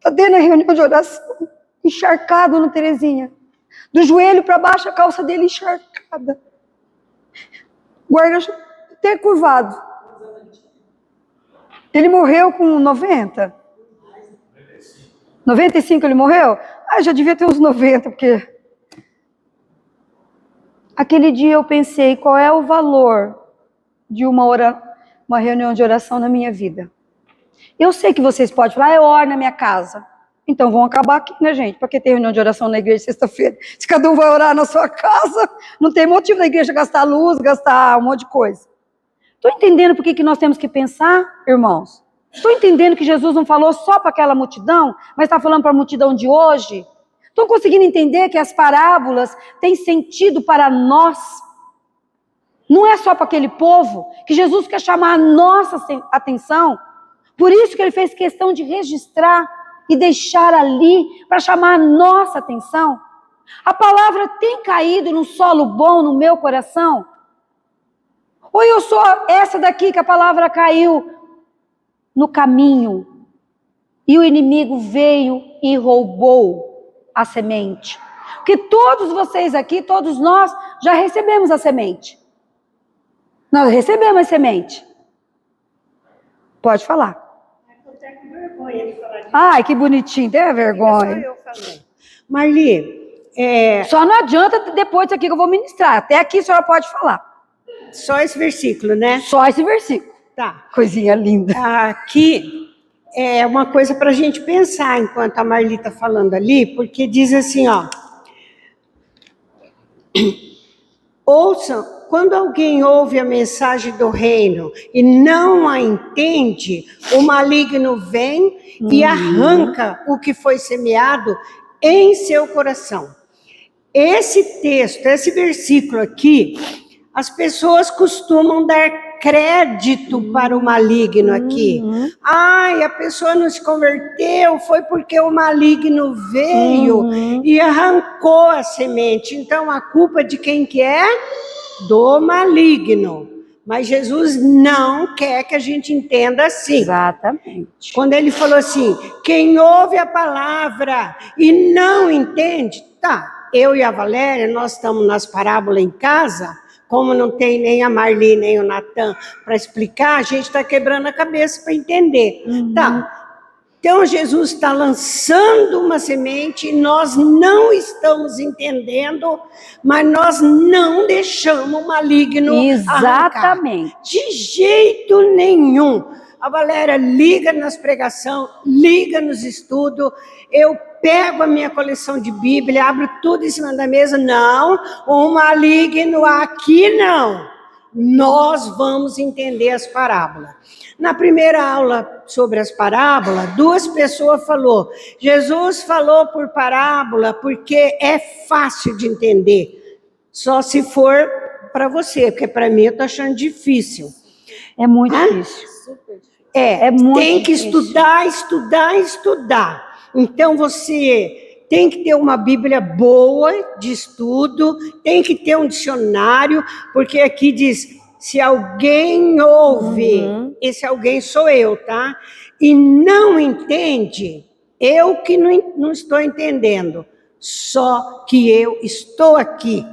tá dentro da reunião de oração, encharcado no Terezinha. Do joelho para baixo, a calça dele encharcada. Guarda até curvado. Ele morreu com 90? 95 ele morreu? Ah, já devia ter uns 90, porque... Aquele dia eu pensei, qual é o valor de uma reunião de oração na minha vida? Eu sei que vocês podem falar, eu oro na minha casa. Então vão acabar aqui, né, gente? Para que ter reunião de oração na igreja sexta-feira? Se cada um vai orar na sua casa, não tem motivo da igreja gastar luz, gastar um monte de coisa. Estou entendendo por que nós temos que pensar, irmãos? Estou entendendo que Jesus não falou só para aquela multidão, mas está falando para a multidão de hoje? Estão conseguindo entender que as parábolas têm sentido para nós? Não é só para aquele povo, que Jesus quer chamar a nossa atenção. Por isso que ele fez questão de registrar e deixar ali para chamar a nossa atenção. A palavra tem caído num solo bom no meu coração? Ou eu sou essa daqui que a palavra caiu no caminho e o inimigo veio e roubou a semente? Porque todos vocês aqui, todos nós, já recebemos a semente. Nós recebemos a semente. Pode falar. Ai, que bonitinho, tem vergonha. Marli, Só não adianta depois disso aqui que eu vou ministrar. Até aqui a senhora pode falar. só esse versículo, né? Só esse versículo. Tá. Coisinha linda. Aqui é uma coisa para a gente pensar enquanto a Marli está falando ali, porque diz assim, ó. Ouçam, quando alguém ouve a mensagem do reino e não a entende, o maligno vem e arranca o que foi semeado em seu coração. Esse texto, esse versículo aqui, as pessoas costumam dar crédito para o maligno aqui. Ai, a pessoa não se converteu, foi porque o maligno veio e arrancou a semente. Então, a culpa de quem que é? Do maligno. Mas Jesus não quer que a gente entenda assim. Exatamente. Quando ele falou assim, quem ouve a palavra e não entende, tá, eu e a Valéria, nós estamos nas parábolas em casa, como não tem nem a Marli, nem o Natan para explicar, a gente está quebrando a cabeça para entender. Tá. Então, Jesus está lançando uma semente, nós não estamos entendendo, mas nós não deixamos o maligno arrancar. Exatamente. De jeito nenhum. A Valéria liga nas pregações, liga nos estudos, eu pego a minha coleção de Bíblia, abro tudo em cima da mesa. Não, o maligno aqui não. Nós vamos entender as parábolas. Na primeira aula sobre as parábolas, 2 pessoas falaram, Jesus falou por parábola porque é fácil de entender. Só se for para você, porque para mim eu estou achando difícil. É muito difícil. É muito tem que difícil. estudar. Então você tem que ter uma Bíblia boa de estudo, tem que ter um dicionário, porque aqui diz, se alguém ouve, esse alguém sou eu, tá? E não entende, eu que não estou entendendo. Só que eu estou aqui,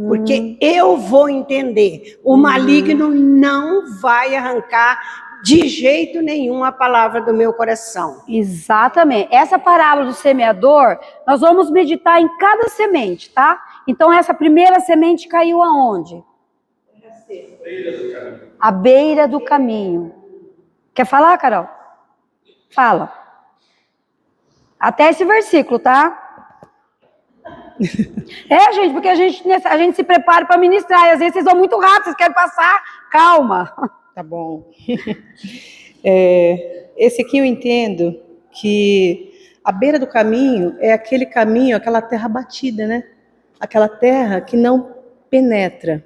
porque eu vou entender. O maligno não vai arrancar de jeito nenhum a palavra do meu coração. Exatamente. Essa parábola do semeador, nós vamos meditar em cada semente, tá? Então, essa primeira semente caiu aonde? À beira do caminho. Quer falar, Carol? Fala. Até esse versículo, tá? Gente, porque a gente se prepara para ministrar, e às vezes vocês vão muito rápido, vocês querem passar, calma. Tá bom. Esse aqui eu entendo que a beira do caminho é aquele caminho, aquela terra batida, né? Aquela terra que não penetra.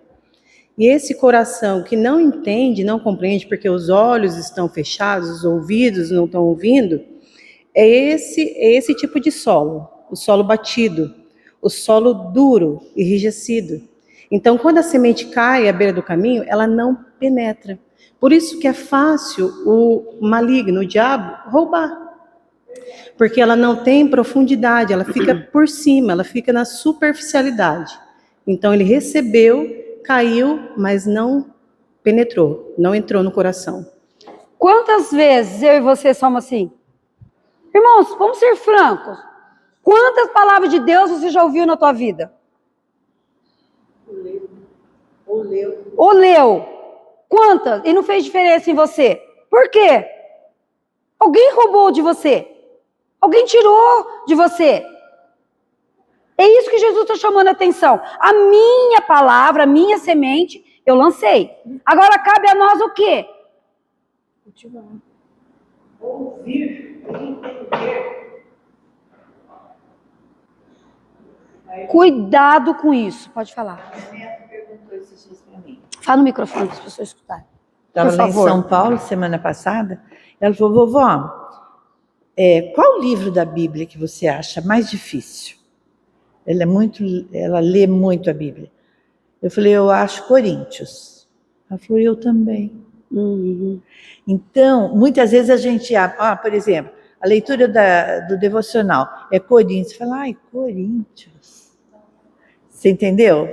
E esse coração que não entende, não compreende, porque os olhos estão fechados, os ouvidos não estão ouvindo, é esse tipo de solo, o solo batido, o solo duro, enrijecido. Então, quando a semente cai à beira do caminho, ela não penetra. Por isso que é fácil o maligno, o diabo, roubar. Porque ela não tem profundidade, ela fica por cima, ela fica na superficialidade. Então, ele recebeu, caiu, mas não penetrou, não entrou no coração. Quantas vezes eu e você somos assim? Irmãos, vamos ser francos. Quantas palavras de Deus você já ouviu na tua vida? Ou leu. Quantas? E não fez diferença em você. Por quê? Alguém roubou de você. Alguém tirou de você. É isso que Jesus está chamando a atenção. A minha palavra, a minha semente, eu lancei. Agora cabe a nós o quê? Cultivar. Ouvir e entender. Cuidado com isso. Pode falar. A Neto perguntou esses dias para mim. Fala no microfone para as pessoas escutarem. Estava lá em São Paulo, semana passada. Ela falou, vovó, qual livro da Bíblia que você acha mais difícil? Ela lê muito a Bíblia. Eu falei, eu acho Coríntios. Ela falou, eu também. Então, muitas vezes a gente, por exemplo, a leitura do devocional é Coríntios. Fala, ai, Coríntios. Você entendeu?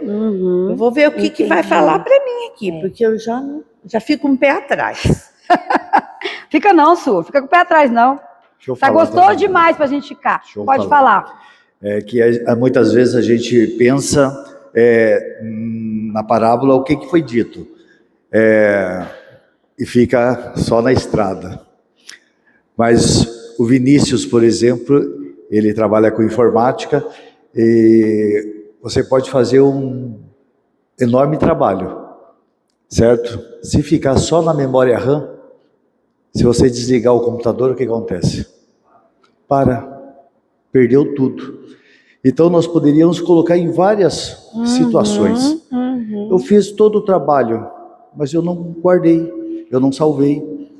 Eu vou ver o que vai falar para mim aqui, porque eu já fico um pé atrás. Fica não, Su, fica com o pé atrás, não. Tá gostoso demais pra gente ficar. Pode falar. Que muitas vezes a gente pensa na parábola o que foi dito. E fica só na estrada. Mas o Vinícius, por exemplo, ele trabalha com informática e você pode fazer um enorme trabalho, certo? Se ficar só na memória RAM, se você desligar o computador, o que acontece? Perdeu tudo. Então nós poderíamos colocar em várias situações. Eu fiz todo o trabalho, mas eu não guardei, eu não salvei.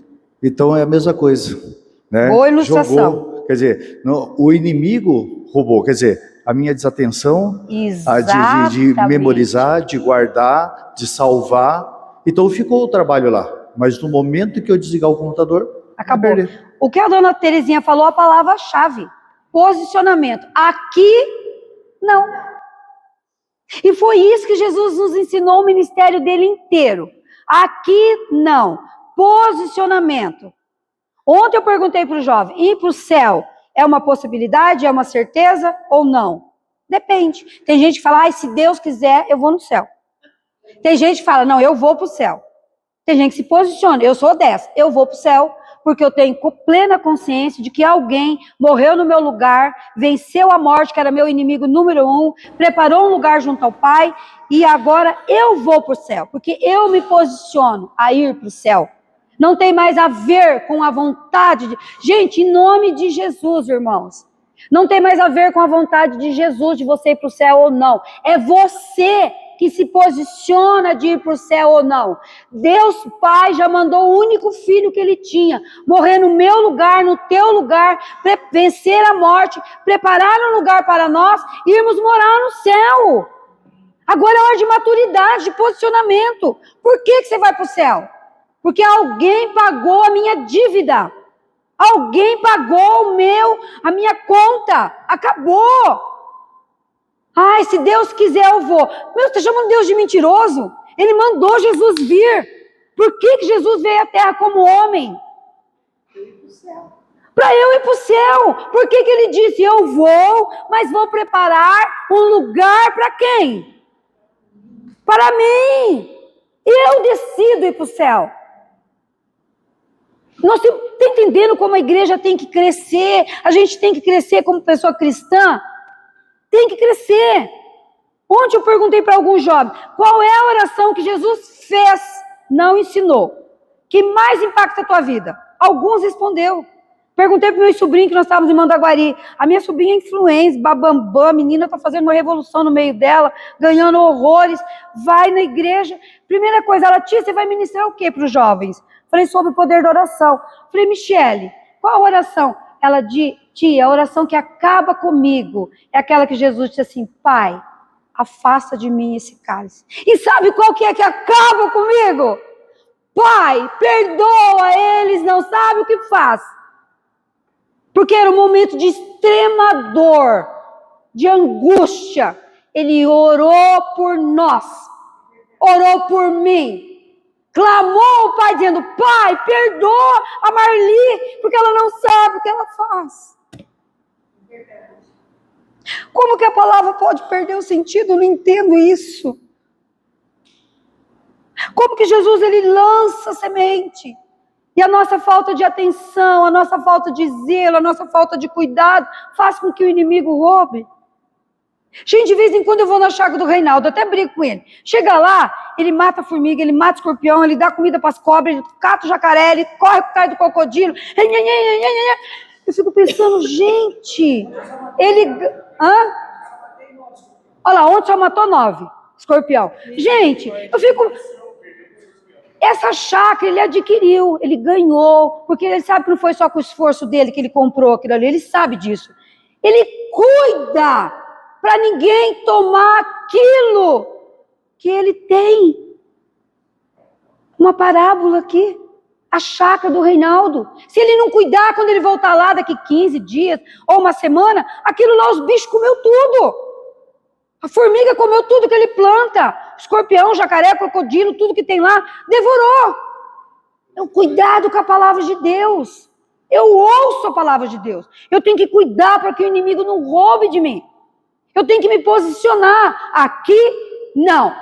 Então é a mesma coisa, né? Boa ilustração. Jogou, quer dizer, o inimigo roubou, quer dizer, a minha desatenção, de memorizar, de guardar, de salvar. Então ficou o trabalho lá. Mas no momento que eu desligar o computador, acabou. O que a dona Terezinha falou, a palavra-chave, posicionamento. Aqui, não. E foi isso que Jesus nos ensinou o ministério dele inteiro. Aqui, não. Posicionamento. Ontem eu perguntei para o jovem, ir para o céu é uma possibilidade, é uma certeza ou não? Depende. Tem gente que fala, se Deus quiser, eu vou no céu. Tem gente que fala, não, eu vou para o céu. Tem gente que se posiciona, eu sou dessa, eu vou para o céu, porque eu tenho plena consciência de que alguém morreu no meu lugar, venceu a morte, que era meu inimigo número 1, preparou um lugar junto ao Pai, e agora eu vou para o céu, porque eu me posiciono a ir para o céu. Não tem mais a ver com a vontade de... Gente, em nome de Jesus, irmãos, não tem mais a ver com a vontade de Jesus de você ir para o céu ou não. É você que se posiciona de ir para o céu ou não. Deus Pai já mandou o único filho que ele tinha, morrer no meu lugar, no teu lugar, vencer a morte, preparar um lugar para nós, irmos morar no céu. Agora é hora de maturidade, de posicionamento. Por que você vai para o céu? Porque alguém pagou a minha dívida. Alguém pagou a minha conta. Acabou. Ai, se Deus quiser eu vou. Meu, você está chamando Deus de mentiroso? Ele mandou Jesus vir. Por que Jesus veio à terra como homem? Para eu ir para o céu. Por que ele disse, eu vou, mas vou preparar um lugar para quem? Para mim. Eu decido ir para o céu. Nós está entendendo como a igreja tem que crescer? A gente tem que crescer como pessoa cristã? Tem que crescer. Ontem eu perguntei para alguns jovens, qual é a oração que Jesus fez, não ensinou, que mais impacta a tua vida? Alguns respondeu. Perguntei para o meu sobrinho, que nós estávamos em Mandaguari. A minha sobrinha é influencer, babambam, a menina está fazendo uma revolução no meio dela, ganhando horrores, vai na igreja. Primeira coisa, ela, tia, você vai ministrar o quê para os jovens? Falei, sobre o poder da oração. Falei, Michele, qual a oração? Ela disse, tia, a oração que acaba comigo é aquela que Jesus disse assim, Pai, afasta de mim esse cálice. E sabe qual que acaba comigo? Pai, perdoa eles, não sabem o que faz. Porque era um momento de extrema dor, de angústia. Ele orou por nós, orou por mim. Clamou ao Pai, dizendo, Pai, perdoa a Marli, porque ela não sabe o que ela faz. Como que a palavra pode perder o sentido? Eu não entendo isso. Como que Jesus, ele lança a semente? E a nossa falta de atenção, a nossa falta de zelo, a nossa falta de cuidado, faz com que o inimigo roube. Gente, de vez em quando eu vou na chácara do Reinaldo, até brigo com ele. Chega lá, ele mata a formiga, ele mata o escorpião, ele dá comida para as cobras, ele cata o jacaré, ele corre por trás do crocodilo. Eu fico pensando, gente, ele... Olha lá, ontem só matou 9 escorpião. Gente, eu fico... Essa chácara ele adquiriu, ele ganhou, porque ele sabe que não foi só com o esforço dele que ele comprou aquilo ali, ele sabe disso. Ele cuida para ninguém tomar aquilo que ele tem. Uma parábola aqui, a chácara do Reinaldo. Se ele não cuidar, quando ele voltar lá daqui 15 dias ou uma semana, aquilo lá os bichos comeu tudo. A formiga comeu tudo que ele planta. Escorpião, jacaré, crocodilo, tudo que tem lá, devorou. Então, cuidado com a palavra de Deus. Eu ouço a palavra de Deus. Eu tenho que cuidar para que o inimigo não roube de mim. Eu tenho que me posicionar. Aqui, não.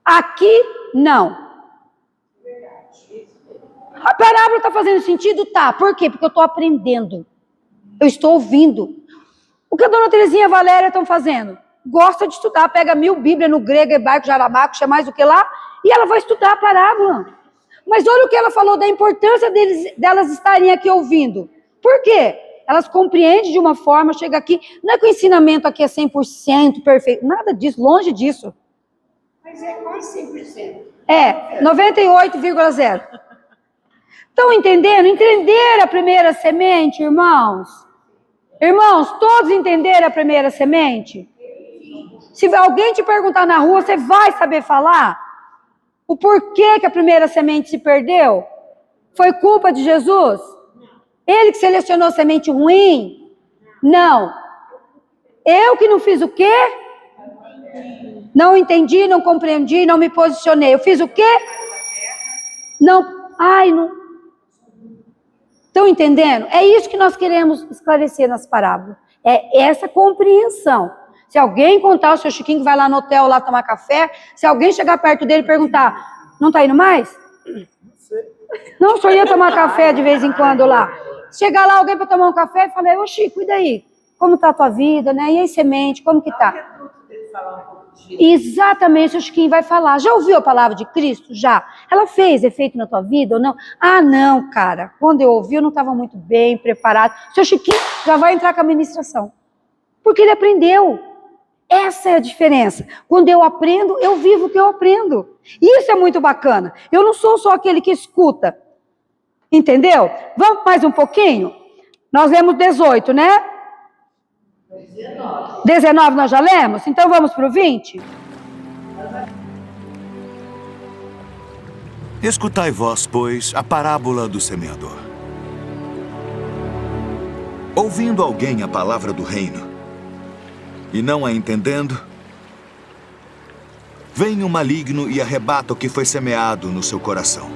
Aqui, não. A parábola está fazendo sentido? Tá. Por quê? Porque eu estou aprendendo. Eu estou ouvindo. O que a dona Terezinha e a Valéria estão fazendo? Gosta de estudar, pega 1000 Bíblias no grego, hebraico, jaramaco, mais do que lá, e ela vai estudar a parábola. Mas olha o que ela falou da importância delas estarem aqui ouvindo. Por quê? Elas compreendem de uma forma, chega aqui, não é que o ensinamento aqui é 100% perfeito, nada disso, longe disso. Mas é quase 100%. É, 98,0%. Estão entendendo? Entenderam a primeira semente, irmãos? Irmãos, todos entenderam a primeira semente? Se alguém te perguntar na rua, você vai saber falar? O porquê que a primeira semente se perdeu? Foi culpa de Jesus? Ele que selecionou semente ruim? Não. Eu que não fiz o quê? Não entendi, não compreendi, não me posicionei. Eu fiz o quê? Não. Não. Estão entendendo? É isso que nós queremos esclarecer nas parábolas. É essa compreensão. Se alguém contar o seu Chiquinho que vai lá no hotel lá tomar café, se alguém chegar perto dele e perguntar, não está indo mais? Não, só ia tomar café de vez em quando lá. Chegar lá alguém para tomar um café e falar, ô Chico, cuida aí, como está a tua vida, né? E aí semente, como que está? Exatamente, o Chiquinho vai falar. Já ouviu a palavra de Cristo? Já. Ela fez efeito na tua vida ou não? Ah, não, cara. Quando eu ouvi, eu não estava muito bem preparado. Seu Chiquinho já vai entrar com a ministração. Porque ele aprendeu. Essa é a diferença. Quando eu aprendo, eu vivo o que eu aprendo. Isso é muito bacana. Eu não sou só aquele que escuta. Entendeu? Vamos mais um pouquinho? Nós lemos 18, né? 19 nós já lemos? Então vamos para o 20? Escutai vós, pois, a parábola do semeador. Ouvindo alguém a palavra do reino, e não a entendendo, vem o maligno e arrebata o que foi semeado no seu coração.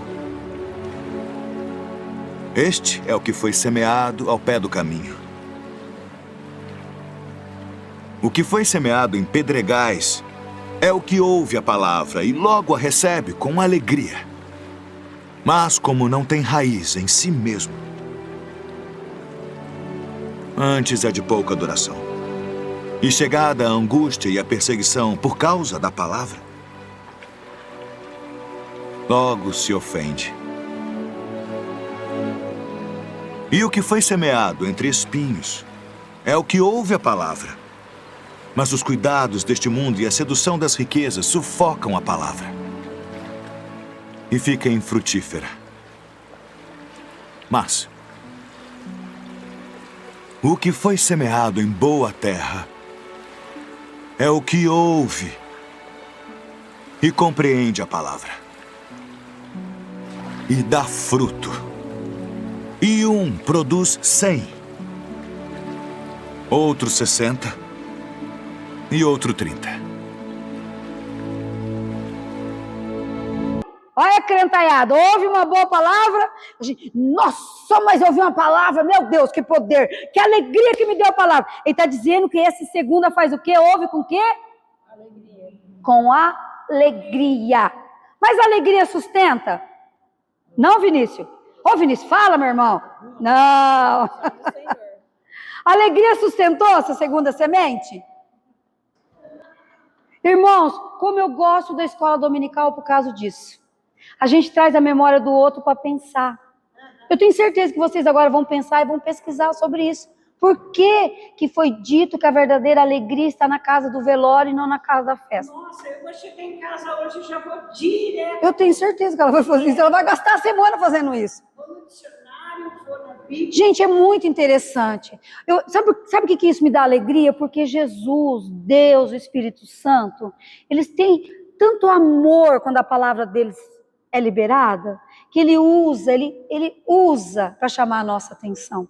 Este é o que foi semeado ao pé do caminho. O que foi semeado em pedregais é o que ouve a palavra e logo a recebe com alegria. Mas como não tem raiz em si mesmo, antes é de pouca duração. E chegada a angústia e a perseguição por causa da palavra, logo se ofende. E o que foi semeado entre espinhos é o que ouve a palavra. Mas os cuidados deste mundo e a sedução das riquezas sufocam a palavra e fica infrutífera. Mas o que foi semeado em boa terra é o que ouve e compreende a palavra e dá fruto. E um produz 100, outro 60 e outro 30. Olha, crentaiada, ouve uma boa palavra. Nossa, mas eu ouvi uma palavra, meu Deus, que poder, que alegria que me deu a palavra. Ele está dizendo que esse segunda faz o quê? Ouve com o quê? Alegria. Com alegria. Mas a alegria sustenta? Não, Vinícius? Ô, Vinícius, fala, meu irmão. Não. Alegria sustentou essa segunda semente? Irmãos, como eu gosto da escola dominical por causa disso. A gente traz a memória do outro para pensar. Eu tenho certeza que vocês agora vão pensar e vão pesquisar sobre isso. Por que foi dito que a verdadeira alegria está na casa do velório e não na casa da festa? Nossa, eu vou chegar em casa hoje e já vou direto. Eu tenho certeza que ela vai fazer isso. Ela vai gastar a semana fazendo isso. Vou no dicionário, vou na Bíblia. Gente, é muito interessante. Sabe o que isso me dá alegria? Porque Jesus, Deus, o Espírito Santo, eles têm tanto amor quando a palavra deles é liberada, que ele usa para chamar a nossa atenção.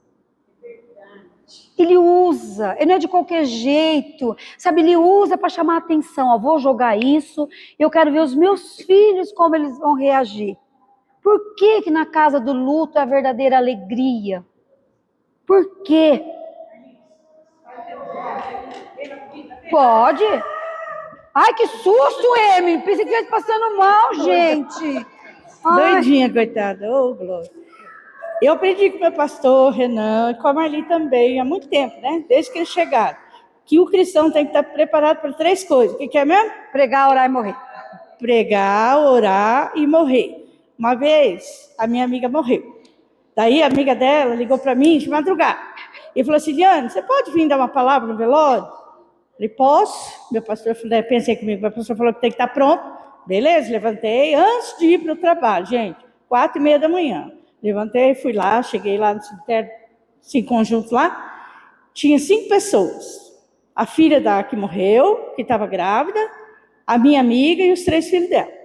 Ele usa, ele não é de qualquer jeito, sabe, ele usa para chamar a atenção. Eu vou jogar isso, eu quero ver os meus filhos como eles vão reagir. Por que na casa do luto é a verdadeira alegria? Por quê? Pode? Ai, que susto, Emi! Pensei que estivesse passando mal, gente. Ai. Doidinha, coitada. Ô, Glória. Eu aprendi com o meu pastor Renan e com a Marli também há muito tempo, né? Desde que eles chegaram. Que o cristão tem que estar preparado para 3 coisas. O que é mesmo? Pregar, orar e morrer. Pregar, orar e morrer. Uma vez, a minha amiga morreu. Daí, a amiga dela ligou para mim de madrugada. E falou assim, Liane, você pode vir dar uma palavra no velório? Falei, posso. Meu pastor falou, pensei comigo, meu pastor falou que tem que estar pronto. Beleza, levantei antes de ir para o trabalho, gente. 4h30 da manhã. Levantei, fui lá, cheguei lá no cemitério, 5 conjuntos lá. Tinha 5 pessoas. A filha da que morreu, que estava grávida, a minha amiga e os 3 filhos dela.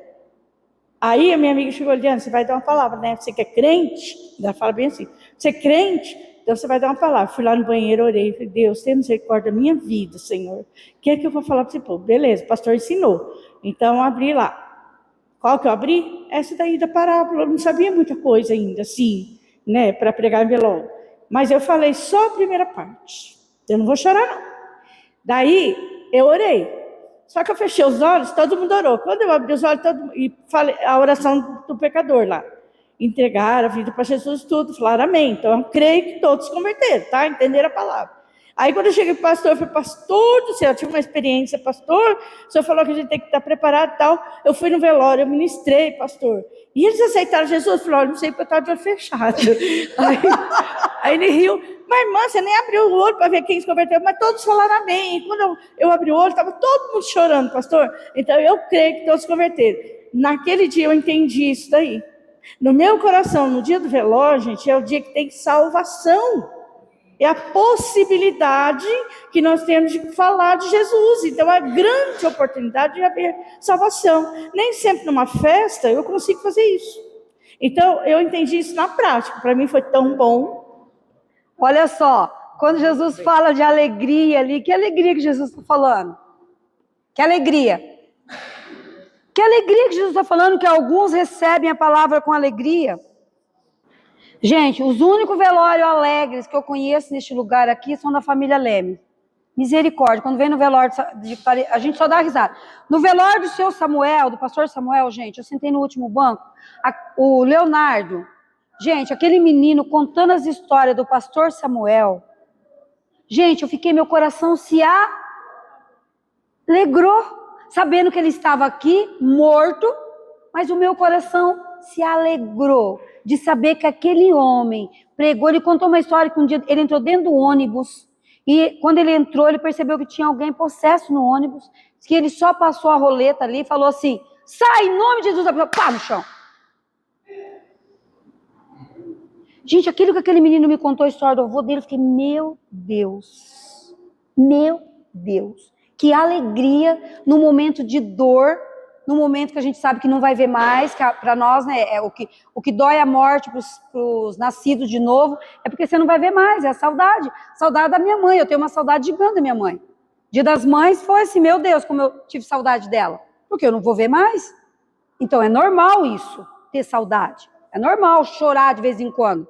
Aí a minha amiga chegou, Liane, você vai dar uma palavra, né? Você que é crente? Ela fala bem assim, você é crente? Então você vai dar uma palavra. Fui lá no banheiro, orei, falei, Deus, tenha misericórdia da minha vida, Senhor. O que é que eu vou falar para esse povo? Beleza, o pastor ensinou. Então abri lá. Qual que eu abri? Essa daí da parábola. Eu não sabia muita coisa ainda, assim, né, para pregar em velório. Mas eu falei só a primeira parte. Eu não vou chorar, não. Daí eu orei. Só que eu fechei os olhos, todo mundo orou. Quando eu abri os olhos, e falei a oração do pecador lá. Entregaram a vida para Jesus, tudo, falaram amém. Então eu creio que todos se converteram, tá? Entenderam a palavra. Aí quando eu cheguei para o pastor, eu falei, pastor do céu, eu tive uma experiência, pastor, o senhor falou que a gente tem que estar preparado e tal. Eu fui no velório, eu ministrei, pastor. E eles aceitaram Jesus, falaram, não sei porque eu estava de olho fechado. Aí ele riu, mas irmã, você nem abriu o olho para ver quem se converteu, mas todos falaram amém. E quando eu abri o olho, estava todo mundo chorando, pastor. Então eu creio que todos se converteram. Naquele dia eu entendi isso daí. No meu coração, no dia do velório, gente, é o dia que tem salvação. É a possibilidade que nós temos de falar de Jesus. Então, é a grande oportunidade de haver salvação. Nem sempre numa festa eu consigo fazer isso. Então, eu entendi isso na prática. Para mim foi tão bom. Olha só, quando Jesus fala de alegria ali, que alegria que Jesus está falando? Que alegria? Que alegria que Jesus está falando, que alguns recebem a palavra com alegria? Gente, os únicos velórios alegres que eu conheço neste lugar aqui são da família Leme. Misericórdia, quando vem no velório, a gente só dá risada. No velório do seu Samuel, do pastor Samuel, gente, eu sentei no último banco, o Leonardo, gente, aquele menino contando as histórias do pastor Samuel, gente, meu coração se alegrou, sabendo que ele estava aqui, morto, mas o meu coração se alegrou de saber que aquele homem pregou. Ele contou uma história que um dia ele entrou dentro do ônibus, e quando ele entrou, ele percebeu que tinha alguém possesso no ônibus, que ele só passou a roleta ali e falou assim, sai, em nome de Jesus, a pessoa, pá, no chão. Gente, aquilo que aquele menino me contou, a história do avô dele, eu fiquei, meu Deus, que alegria no momento de dor, no momento que a gente sabe que não vai ver mais, que para nós, né, o que dói a morte para os nascidos de novo, é porque você não vai ver mais, é a saudade da minha mãe, eu tenho uma saudade gigante da minha mãe. Dia das Mães foi assim, meu Deus, como eu tive saudade dela, porque eu não vou ver mais. Então é normal isso, ter saudade, é normal chorar de vez em quando.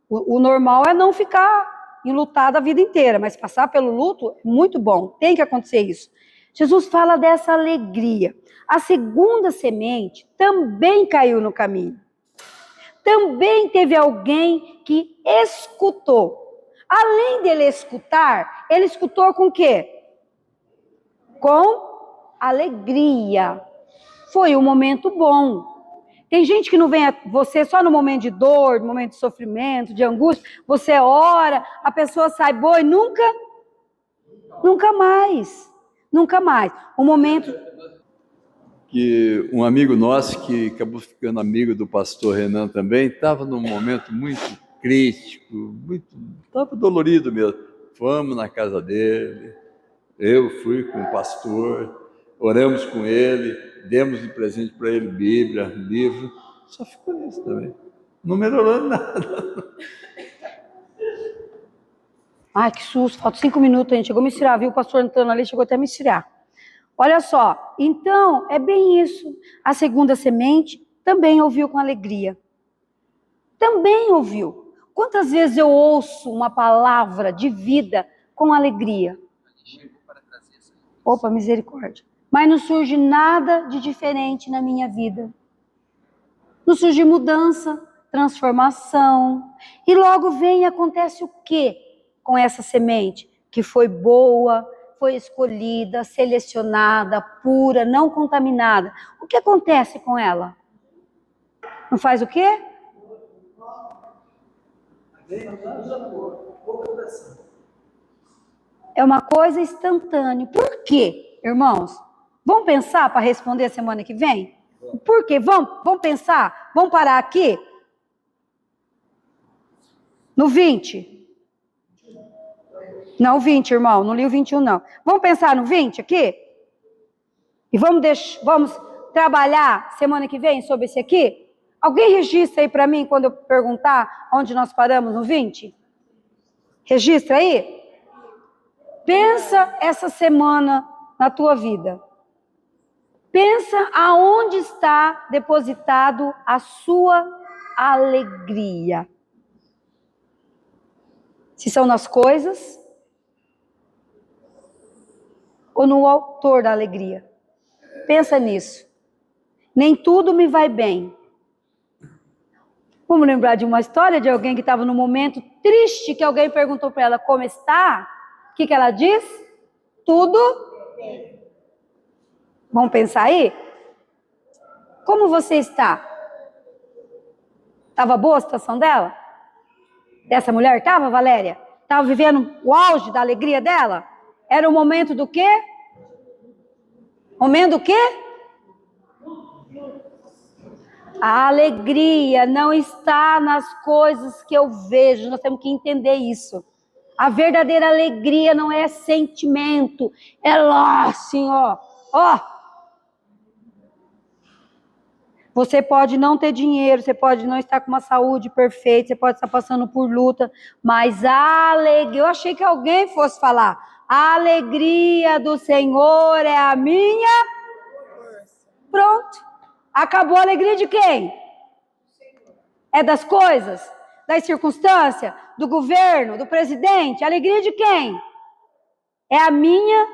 O normal é não ficar enlutado a vida inteira, mas passar pelo luto é muito bom, tem que acontecer isso. Jesus fala dessa alegria. A segunda semente também caiu no caminho. Também teve alguém que escutou. Além dele escutar, ele escutou com o quê? Com alegria. Foi um momento bom. Tem gente que não vem a você só no momento de dor, no momento de sofrimento, de angústia. Você ora, a pessoa sai boa e nunca mais. O momento... Que um amigo nosso, que acabou ficando amigo do pastor Renan também, estava num momento muito crítico, estava dolorido mesmo. Fomos na casa dele, eu fui com o pastor, oramos com ele, demos de presente para ele Bíblia, livro, só ficou nisso também. Não melhorou nada. Ai, que susto, falta 5 minutos, a gente chegou a me estirar, viu? O pastor entrando ali, chegou até a me estirar. Olha só, então, é bem isso. A segunda semente também ouviu com alegria. Também ouviu. Quantas vezes eu ouço uma palavra de vida com alegria? Opa, misericórdia. Mas não surge nada de diferente na minha vida. Não surge mudança, transformação. E logo vem e acontece o quê com essa semente? Que foi boa, foi escolhida, selecionada, pura, não contaminada. O que acontece com ela? Não faz o quê? É uma coisa instantânea. Por quê, irmãos? Vamos pensar para responder a semana que vem? Por quê? Vamos pensar? Vamos parar aqui? No 20. Não, o 20, irmão, não li o 21, não. Vamos pensar no 20 aqui? E vamos trabalhar semana que vem sobre esse aqui? Alguém registra aí para mim quando eu perguntar onde nós paramos no 20? Registra aí? Pensa essa semana na tua vida. Pensa aonde está depositado a sua alegria. Se são nas coisas ou no autor da alegria. Pensa nisso. Nem tudo me vai bem. Vamos lembrar de uma história de alguém que estava num momento triste, que alguém perguntou para ela como está. O que ela diz? Tudo bem. Vamos pensar aí? Como você está? Estava boa a situação dela? Dessa mulher estava, Valéria? Estava vivendo o auge da alegria dela? Era o momento do quê? Momento do quê? A alegria não está nas coisas que eu vejo. Nós temos que entender isso. A verdadeira alegria não é sentimento. É lá, assim, ó. Você pode não ter dinheiro, você pode não estar com uma saúde perfeita, você pode estar passando por luta, mas a alegria, eu achei que alguém fosse falar, a alegria do Senhor é a minha. Pronto. Acabou a alegria de quem? É das coisas, das circunstâncias, do governo, do presidente. A alegria de quem? É a minha.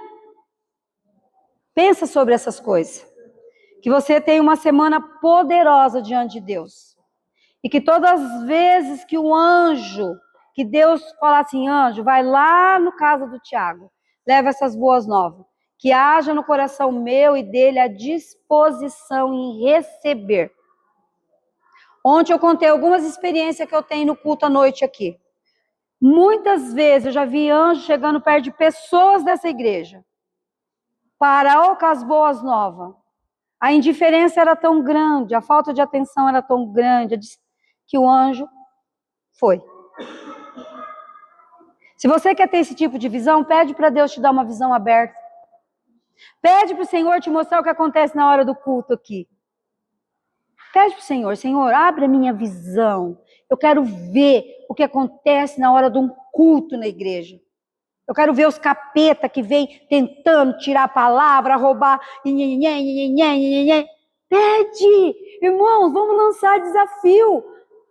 Pensa sobre essas coisas. Que você tenha uma semana poderosa diante de Deus. E que todas as vezes que o anjo, que Deus fala assim, anjo, vai lá no casa do Tiago, leva essas boas novas. Que haja no coração meu e dele a disposição em receber. Ontem eu contei algumas experiências que eu tenho no culto à noite aqui. Muitas vezes eu já vi anjos chegando perto de pessoas dessa igreja. Para com as boas novas. A indiferença era tão grande, a falta de atenção era tão grande, que o anjo foi. Se você quer ter esse tipo de visão, pede para Deus te dar uma visão aberta. Pede para o Senhor te mostrar o que acontece na hora do culto aqui. Pede para o Senhor, Senhor, abre a minha visão. Eu quero ver o que acontece na hora de um culto na igreja. Eu quero ver os capeta que vem tentando tirar a palavra, roubar. Pede, irmãos, vamos lançar desafio.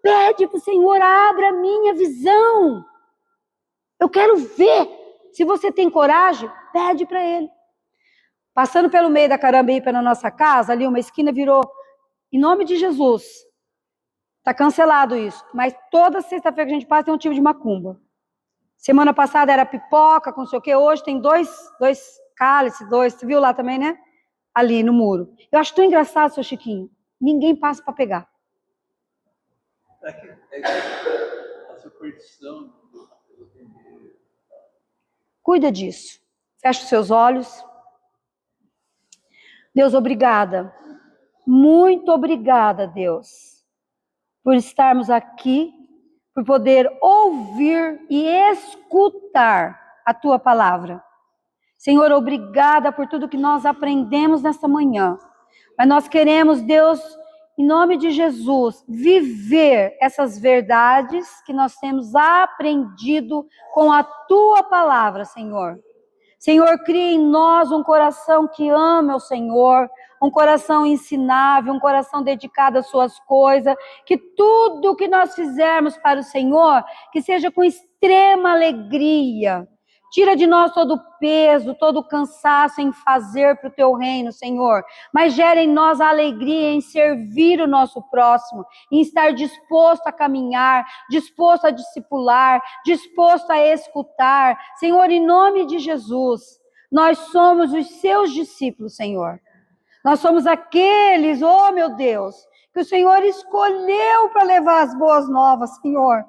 Pede para o Senhor, abra a minha visão. Eu quero ver. Se você tem coragem, pede para Ele. Passando pelo meio da Carambipe na nossa casa, ali uma esquina virou, em nome de Jesus. Está cancelado isso. Mas toda sexta-feira que a gente passa tem um tipo de macumba. Semana passada era pipoca, com não sei o quê. Hoje tem dois cálices, você viu lá também, né? Ali no muro. Eu acho tão engraçado, seu Chiquinho. Ninguém passa para pegar. A superstição. Cuida disso. Fecha os seus olhos. Deus, obrigada. Muito obrigada, Deus, por estarmos aqui, por poder ouvir e escutar a Tua palavra. Senhor, obrigada por tudo que nós aprendemos nesta manhã. Mas nós queremos, Deus, em nome de Jesus, viver essas verdades que nós temos aprendido com a Tua palavra, Senhor. Senhor, cria em nós um coração que ama o Senhor, um coração ensinável, um coração dedicado às suas coisas, que tudo que nós fizermos para o Senhor, que seja com extrema alegria. Tira de nós todo o peso, todo o cansaço em fazer para o teu reino, Senhor. Mas gera em nós a alegria em servir o nosso próximo, em estar disposto a caminhar, disposto a discipular, disposto a escutar. Senhor, em nome de Jesus, nós somos os seus discípulos, Senhor. Nós somos aqueles, oh meu Deus, que o Senhor escolheu para levar as boas novas, Senhor.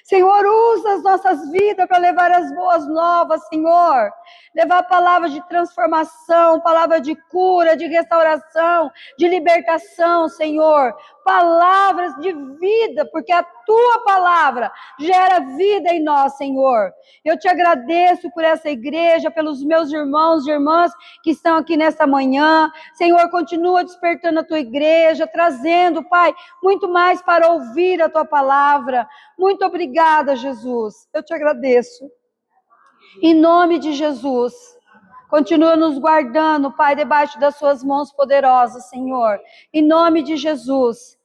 Senhor, usa as nossas vidas para levar as boas novas, Senhor. Levar palavras de transformação, palavras de cura, de restauração, de libertação, Senhor. Palavras de vida, porque a Tua palavra gera vida em nós, Senhor. Eu te agradeço por essa igreja, pelos meus irmãos e irmãs que estão aqui nesta manhã. Senhor, continua despertando a Tua igreja, trazendo, Pai, muito mais para ouvir a Tua palavra. Muito obrigada, Jesus. Eu te agradeço. Em nome de Jesus, continua nos guardando, Pai, debaixo das suas mãos poderosas, Senhor. Em nome de Jesus,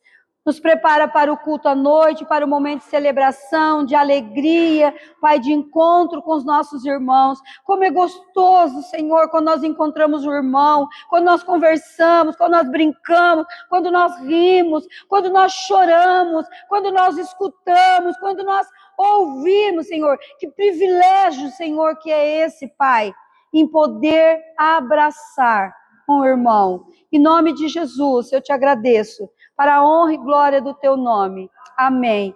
nos prepara para o culto à noite, para o momento de celebração, de alegria, Pai, de encontro com os nossos irmãos. Como é gostoso, Senhor, quando nós encontramos o irmão, quando nós conversamos, quando nós brincamos, quando nós rimos, quando nós choramos, quando nós escutamos, quando nós ouvimos, Senhor. Que privilégio, Senhor, que é esse, Pai, em poder abraçar um irmão. Em nome de Jesus, eu te agradeço, para a honra e glória do teu nome. Amém.